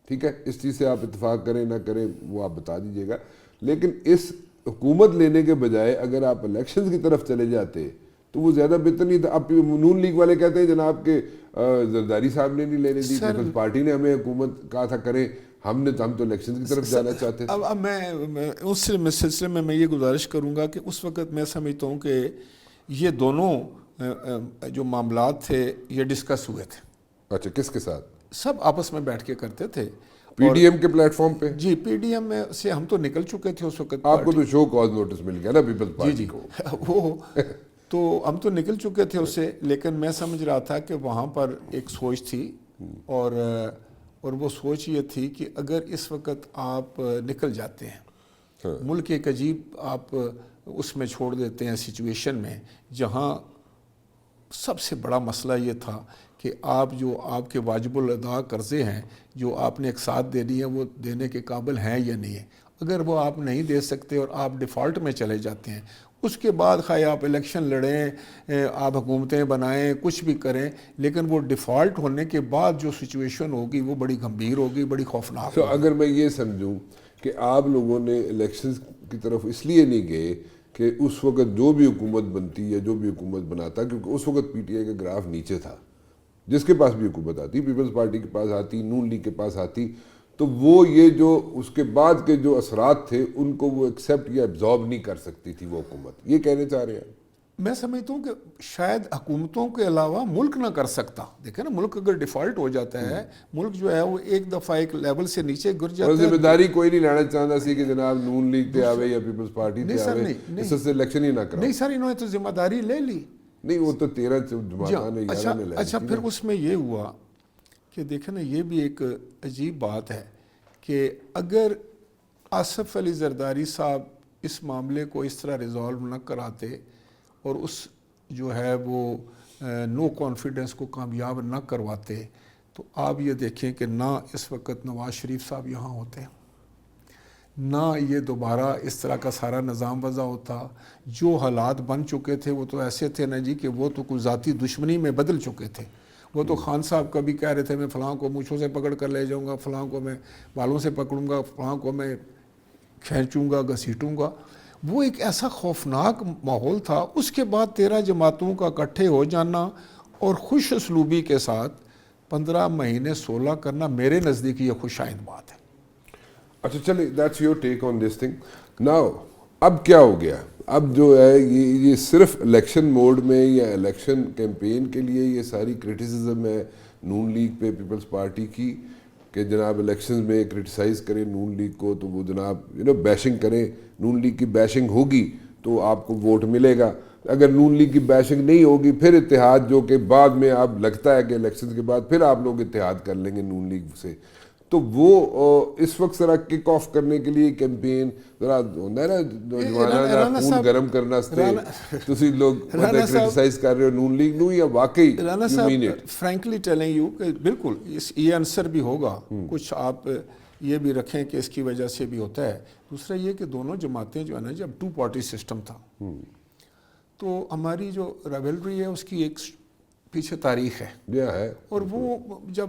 ٹھیک ہے، اس چیز سے آپ اتفاق کریں نہ کریں وہ آپ بتا دیجئے گا، لیکن اس حکومت لینے کے بجائے اگر آپ الیکشنز کی طرف چلے جاتے تو وہ زیادہ بہتر نہیں تھا۔ اب نون لیگ والے کہتے ہیں جناب کہ زرداری صاحب نے نہیں لینے دی، پیپلز پارٹی نے ہمیں حکومت کہا تھا کریں، ہم تو الیکشن کی طرف جانا چاہتے تھے۔ اب میں اس سلسلے میں یہ گزارش کروں گا کہ اس وقت میں سمجھتا ہوں کہ یہ دونوں جو معاملات تھے یہ ڈسکس ہوئے تھے۔ اچھا، کس کے ساتھ؟ سب آپس میں بیٹھ کے کرتے تھے، پی ڈی ایم کے پلیٹ فارم پہ؟ جی، پی ڈی ایم میں سے ہم تو نکل چکے تھے اس وقت، آپ کو تو شو کاز نوٹس مل گیا نا پیپلز پارٹی کو؟ وہ تو ہم تو نکل چکے تھے اس سے، لیکن میں سمجھ رہا تھا کہ وہاں پر ایک سوچ تھی، اور وہ سوچ یہ تھی کہ اگر اس وقت آپ نکل جاتے ہیں، ملک ایک عجیب آپ اس میں چھوڑ دیتے ہیں سچویشن میں، جہاں سب سے بڑا مسئلہ یہ تھا کہ آپ کے واجب الادا قرضے ہیں جو آپ نے ایک ساتھ دینی ہے، وہ دینے کے قابل ہیں یا نہیں ہے۔ اگر وہ آپ نہیں دے سکتے اور آپ ڈیفالٹ میں چلے جاتے ہیں، اس کے بعد خواہ آپ الیکشن لڑیں، آپ حکومتیں بنائیں، کچھ بھی کریں، لیکن وہ ڈیفالٹ ہونے کے بعد جو سچویشن ہوگی وہ بڑی گمبھیر ہوگی، بڑی خوفناک ہوگی۔ اگر میں یہ سمجھوں کہ آپ لوگوں نے الیکشنز کی طرف اس لیے نہیں گئے کہ اس وقت جو بھی حکومت بنتی یا جو بھی حکومت بناتا، کیونکہ اس وقت پی ٹی آئی کا گراف نیچے تھا، جس کے پاس بھی حکومت آتی، پیپلز پارٹی کے پاس آتی، نون لیگ کے پاس آتی، تو وہ یہ جو اس کے بعد کے جو اثرات تھے ان کو وہ ایکسیپٹ یا ایبزارب نہیں کر سکتی تھی وہ حکومت، یہ کہنے چاہ رہے ہیں؟ میں سمجھتا ہوں کہ شاید حکومتوں کے علاوہ ملک نہ کر سکتا، دیکھیں نا، ملک اگر ڈیفالٹ ہو جاتا ہے، ملک جو ہے وہ ایک دفعہ ایک لیول سے نیچے گر جاتا ہے۔ ذمہ داری کوئی نہیں لینا چاہتا سی کہ جناب نون لیگ پہ آوے یا پیپلز پارٹی پہ آوے، اس سے الیکشن ہی نہ کرو۔ نہیں سر، انہوں نے تو ذمہ داری لے لی۔ نہیں، وہ تو 13 جماعتوں نے 11 نے لے لی۔ اچھا، پھر اس میں یہ ہوا کہ دیکھیں نا، یہ بھی ایک عجیب بات ہے کہ اگر آصف علی زرداری صاحب اس معاملے کو اس طرح ریزالو نہ کراتے اور اس جو ہے وہ نو کانفیڈنس کو کامیاب نہ کرواتے، تو آپ یہ دیکھیں کہ نہ اس وقت نواز شریف صاحب یہاں ہوتے، نہ یہ دوبارہ اس طرح کا سارا نظام وضع ہوتا۔ جو حالات بن چکے تھے وہ تو ایسے تھے نا جی کہ وہ تو کوئی ذاتی دشمنی میں بدل چکے تھے۔ وہ تو خان صاحب کبھی کہہ رہے تھے میں فلاں کو مونچھوں سے پکڑ کر لے جاؤں گا، فلاں کو میں بالوں سے پکڑوں گا، فلاں کو میں کھینچوں گا، گھسیٹوں گا۔ وہ ایک ایسا خوفناک ماحول تھا۔ اس کے بعد 13 جماعتوں کا اکٹھے ہو جانا اور خوش اسلوبی کے ساتھ 15 مہینے 16 کرنا، میرے نزدیک یہ خوش آئند بات ہے۔ اچھا چلے، that's your take on this thing. Now اب کیا ہو گیا؟ اب جو ہے یہ صرف الیکشن موڈ میں یا الیکشن کیمپین کے لیے یہ ساری کرٹیسزم ہے نون لیگ پہ، پیپلز پارٹی کی، کہ جناب الیکشنز میں کرٹیسائز کریں نون لیگ کو تو وہ جناب بیشنگ کریں، نون لیگ کی بیشنگ ہوگی تو آپ کو ووٹ ملے گا۔ اگر نون لیگ کی بیشنگ نہیں ہوگی پھر اتحاد، جو کہ بعد میں آپ لگتا ہے کہ الیکشنز کے بعد پھر آپ لوگ اتحاد کر لیں گے نون لیگ سے، تو وہ اس وقت ذرا کک آف کرنے کے لیے کیمپین ذرا ہوتا ہے نا، نوجوانوں خون گرم کرنا تسی لوگ کرٹیسائز کر رہے ہو نون لیگ نو، یا واقعی رانا صاحب فرینکلی ٹیلنگ یو کہ بالکل یہ آنسر بھی ہوگا، کچھ آپ یہ بھی رکھیں کہ اس کی وجہ سے بھی ہوتا ہے۔ دوسرا یہ کہ دونوں جماعتیں جو ہے نا، جب 2 پارٹی سسٹم تھا تو ہماری جو ریولری ہے اس کی ایک پیچھے تاریخ ہے، اور وہ جب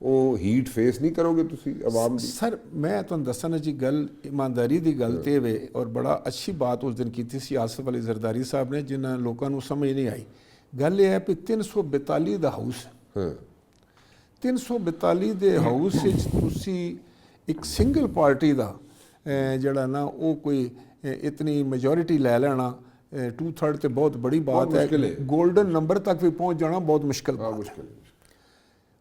ਉਹ ਹੀਟ ਫੇਸ ਨਹੀਂ ਕਰੋਗੇ ਤੁਸੀਂ ਆਵਾਮ ਦੀ? ਸਰ ਮੈਂ ਤੁਹਾਨੂੰ ਦੱਸਣਾ ਜੀ ਗੱਲ ਇਮਾਨਦਾਰੀ ਦੀ ਗੱਲ ਤੇ ਵੇ ਔਰ ਬੜਾ ਅੱਛੀ ਬਾਤ ਉਸ ਦਿਨ ਕੀਤੀ ਸੀ ਆਸਫ ਅਲੀ ਜ਼ਰਦਾਰੀ ਸਾਹਿਬ ਨੇ ਜਿਨ੍ਹਾਂ ਲੋਕਾਂ ਨੂੰ ਸਮਝ ਨਹੀਂ ਆਈ। ਗੱਲ ਇਹ ਹੈ ਕਿ 342 ਦਾ ਹਾਊਸ 342 ਦੇ ਹਾਊਸ ਵਿੱਚ ਤੁਸੀਂ ਇੱਕ ਸਿੰਗਲ ਪਾਰਟੀ ਦਾ ਜਿਹੜਾ ਨਾ ਉਹ ਕੋਈ ਇਤਨੀ ਮੈਜੋਰਿਟੀ ਲੈ ਲੈਣਾ 2/3 ਤੇ ਬਹੁਤ ਬੜੀ ਬਾਤ ਹੈ। ਗੋਲਡਨ ਨੰਬਰ ਤੱਕ ਵੀ ਪਹੁੰਚ ਜਾਣਾ ਬਹੁਤ ਮੁਸ਼ਕਿਲ ਬਾਤ ਹੈ।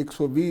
120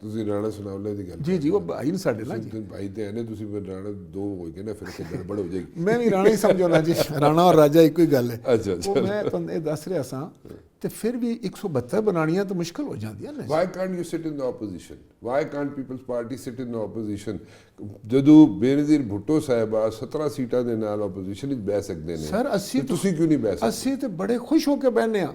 ਤੁਸੀਂ ਰਾਣਾ ਸੁਨਾਵਲੇ ਦੀ ਗੱਲ ਜੀ ਉਹ ਭਾਈ ਨੇ ਸਾਡੇ ਨਾਲ ਜੀ ਭਾਈ ਤੇ ਇਹਨੇ ਤੁਸੀਂ ਰਾਣਾ ਦੋ ਹੋ ਗਏ ਨਾ ਫਿਰ ਕਿ ਗੜਬੜ ਹੋ ਜਾਏਗੀ। ਮੈਂ ਵੀ ਰਾਣਾ ਹੀ ਸਮਝੋ ਨਾ ਜੀ ਰਾਣਾ ਔਰ ਰਾਜਾ ਇੱਕੋ ਹੀ ਗੱਲ ਹੈ। ਅੱਛਾ ਉਹ ਮੈਂ ਤੁਹਾਨੂੰ ਇਹ ਦੱਸ ਰਿਹਾ ਸਾਂ ਤੇ ਫਿਰ ਵੀ 172 ਬਣਾਉਣੀਆਂ ਤਾਂ ਮੁਸ਼ਕਲ ਹੋ ਜਾਂਦੀਆਂ ਨੇ। Why can't you sit in the opposition? Why can't Peoples Party sit in the opposition? ਜਦੋਂ ਬੇਨਜ਼ੀਰ ਭੁੱਟੋ ਸਾਹਿਬਾ 17 ਸੀਟਾਂ ਦੇ ਨਾਲ ਆਪੋਜੀਸ਼ਨ ਵਿੱਚ ਬਹਿ ਸਕਦੇ ਨੇ ਸਰ ਤੁਸੀਂ ਕਿਉਂ ਨਹੀਂ ਬਹਿ ਸਕਦੇ? ਅਸੀਂ ਤੇ ਬੜੇ ਖੁਸ਼ ਹੋ ਕੇ ਬਹਿਨੇ ਆ।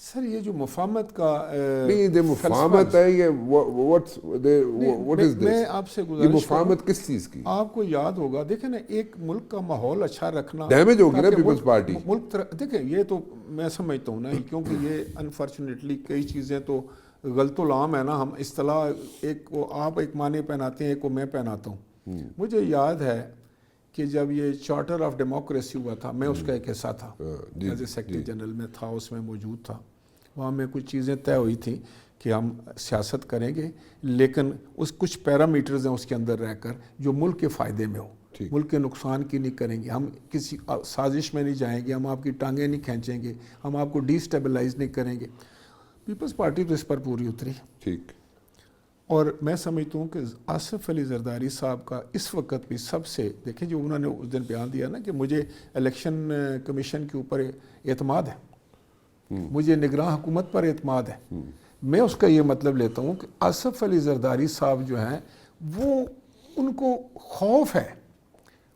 سر یہ جو مفاہمت کا نہیں یہ مفاہمت ہے یہ what is this؟ میں آپ سے یہ گزارش مفاہمت کس چیز کی؟ آپ کو یاد ہوگا دیکھیں نا ایک ملک کا ماحول اچھا رکھنا ڈیمیج ہوگی نا تاکہ پیپلز پارٹی. ملک دیکھیں یہ تو میں سمجھتا ہوں نا کیونکہ یہ انفارچونیٹلی کئی چیزیں تو غلط العام ہے نا. ہم اصطلاح ایک کو آپ ایک معنی پہناتے ہیں ایک کو میں پہناتا ہوں. مجھے یاد ہے کہ جب یہ چارٹر آف ڈیموکریسی ہوا تھا میں اس کا ایک حصہ تھا ایز اے سیکرٹری جنرل میں تھا, اس میں موجود تھا. وہاں میں کچھ چیزیں طے ہوئی تھیں کہ ہم سیاست کریں گے لیکن اس کچھ پیرامیٹرز ہیں اس کے اندر رہ کر جو ملک کے فائدے میں ہو, ملک کے نقصان کی نہیں کریں گے, ہم کسی سازش میں نہیں جائیں گے, ہم آپ کی ٹانگیں نہیں کھینچیں گے, ہم آپ کو ڈی اسٹیبلائز نہیں کریں گے. پیپلز پارٹی تو اس پر پوری اتری. ٹھیک. اور میں سمجھتا ہوں کہ آصف علی زرداری صاحب کا اس وقت بھی سب سے دیکھیں جو انہوں نے اس دن بیان دیا نا کہ مجھے الیکشن کمیشن کے اوپر اعتماد ہے, مجھے نگراں حکومت پر اعتماد ہے. میں اس کا یہ مطلب لیتا ہوں کہ آصف علی زرداری صاحب جو ہیں وہ ان کو خوف ہے,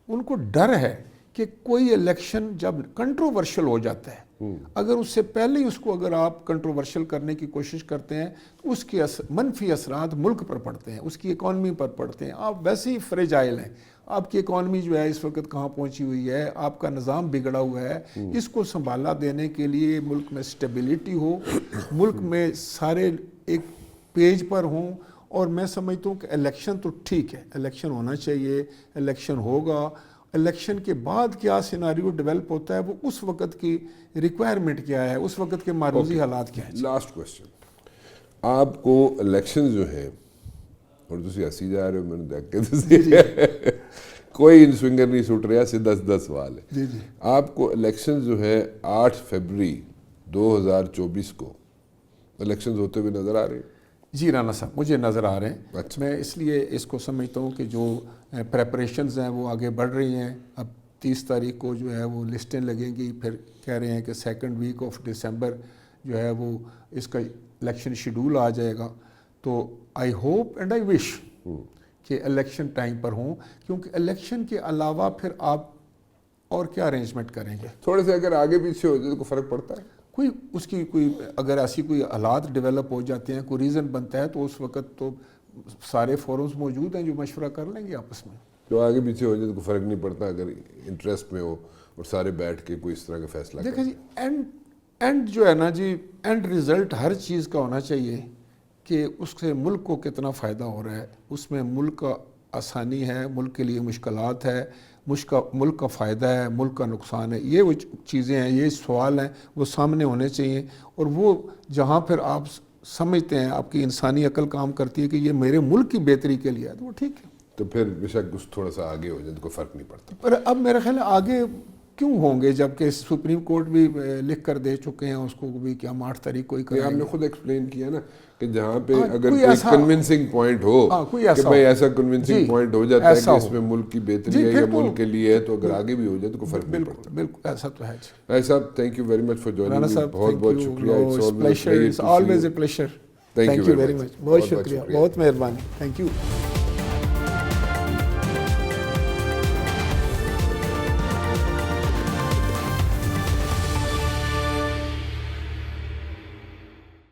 ان کو ڈر ہے کہ کوئی الیکشن جب کنٹروورشل ہو جاتا ہے اگر اس سے پہلے ہی اس کو اگر آپ کنٹروورشل کرنے کی کوشش کرتے ہیں تو اس کے منفی اثرات ملک پر پڑتے ہیں, اس کی اکانومی پر پڑتے ہیں. آپ ویسے ہی فریجائل ہیں, آپ کی اکانومی جو ہے اس وقت کہاں پہنچی ہوئی ہے, آپ کا نظام بگڑا ہوا ہے. اس کو سنبھالا دینے کے لیے ملک میں سٹیبلٹی ہو, ملک میں سارے ایک پیج پر ہوں. اور میں سمجھتا ہوں کہ الیکشن تو ٹھیک ہے, الیکشن ہونا چاہیے, الیکشن ہوگا. الیکشن کے بعد کیا سیناریو ڈیولپ ہوتا ہے وہ اس وقت کی ریکوائرمنٹ کیا ہے, اس وقت کے معروضی حالات کیا ہیں. لاسٹ کوشچن, آپ کو الیکشن جو ہیں اور تسی ہسی جا رہے ہو میں نے دیکھ کے کوئی سوئنگر نہیں سٹ رہا, سیدھا سیدھا سوال ہے. آپ کو الیکشن جو ہے 8 فروری 2024 کو الیکشنز ہوتے ہوئے نظر آ رہے ہیں؟ جی رانا صاحب مجھے نظر آ رہے ہیں. میں اس لیے اس کو سمجھتا ہوں کہ جو پریپریشنز ہیں وہ آگے بڑھ رہی ہیں. اب 30 تاریخ کو جو ہے وہ لسٹیں لگیں گی, پھر کہہ رہے ہیں کہ 2nd ویک آف ڈسمبر جو ہے وہ اس کا الیکشن شیڈول آ جائے گا. تو آئی ہوپ اینڈ آئی وش کہ الیکشن ٹائم پر ہوں, کیونکہ الیکشن کے علاوہ پھر آپ اور کیا ارینجمنٹ کریں گے. تھوڑے سے اگر آگے پیچھے ہو جائے تو کوئی فرق پڑتا ہے؟ کوئی اس کی کوئی اگر ایسی کوئی حالات ڈیولپ ہو جاتے ہیں, کوئی ریزن بنتا ہے تو اس وقت تو سارے فورمز موجود ہیں جو مشورہ کر لیں گے آپس میں. جو آگے پیچھے ہو جائے تو کوئی فرق نہیں پڑتا اگر انٹرسٹ میں ہو اور سارے بیٹھ کے کوئی اس طرح کا فیصلہ کریں. دیکھیں جی اینڈ جو ہے نا جی, اینڈ رزلٹ ہر چیز کا ہونا چاہیے کہ اس سے ملک کو کتنا فائدہ ہو رہا ہے, اس میں ملک کا آسانی ہے, ملک کے لیے مشکلات ہے, ملک کا فائدہ ہے, ملک کا نقصان ہے. یہ وہ چیزیں ہیں, یہ سوال ہیں وہ سامنے ہونے چاہیے. اور وہ جہاں پھر آپ سمجھتے ہیں, آپ کی انسانی عقل کام کرتی ہے کہ یہ میرے ملک کی بہتری کے لیے ہے تو وہ ٹھیک ہے. تو پھر بے شک اس تھوڑا سا آگے ہو جائے تو کوئی فرق نہیں پڑتا. پر اب میرا خیال ہے آگے کیوں ہوں گے جبکہ سپریم کورٹ بھی لکھ کر دے چکے ہیں اس کو بھی کہ ہم 8 تاریخ کو ہی کریں گے. آپ نے خود ایکسپلین کیا نا کہ جہاں پہ اگر کوئی کنونسنگ پوائنٹ ہو کہ بھائی ایسا کنونسنگ پوائنٹ ہو جاتا ہے کہ اس میں ملک کی بہتری ہے یا ملک کے لیے ہے تو اگر آگے بھی ہو جائے تو کوئی فرق نہیں پڑتا. بالکل ایسا تو ہے. رانا صاحب thank you very much for joining. بہت بہت شکریہ. Always a pleasure. Thank you very مچ. بہت شکریہ, بہت مہربانی. Thank you.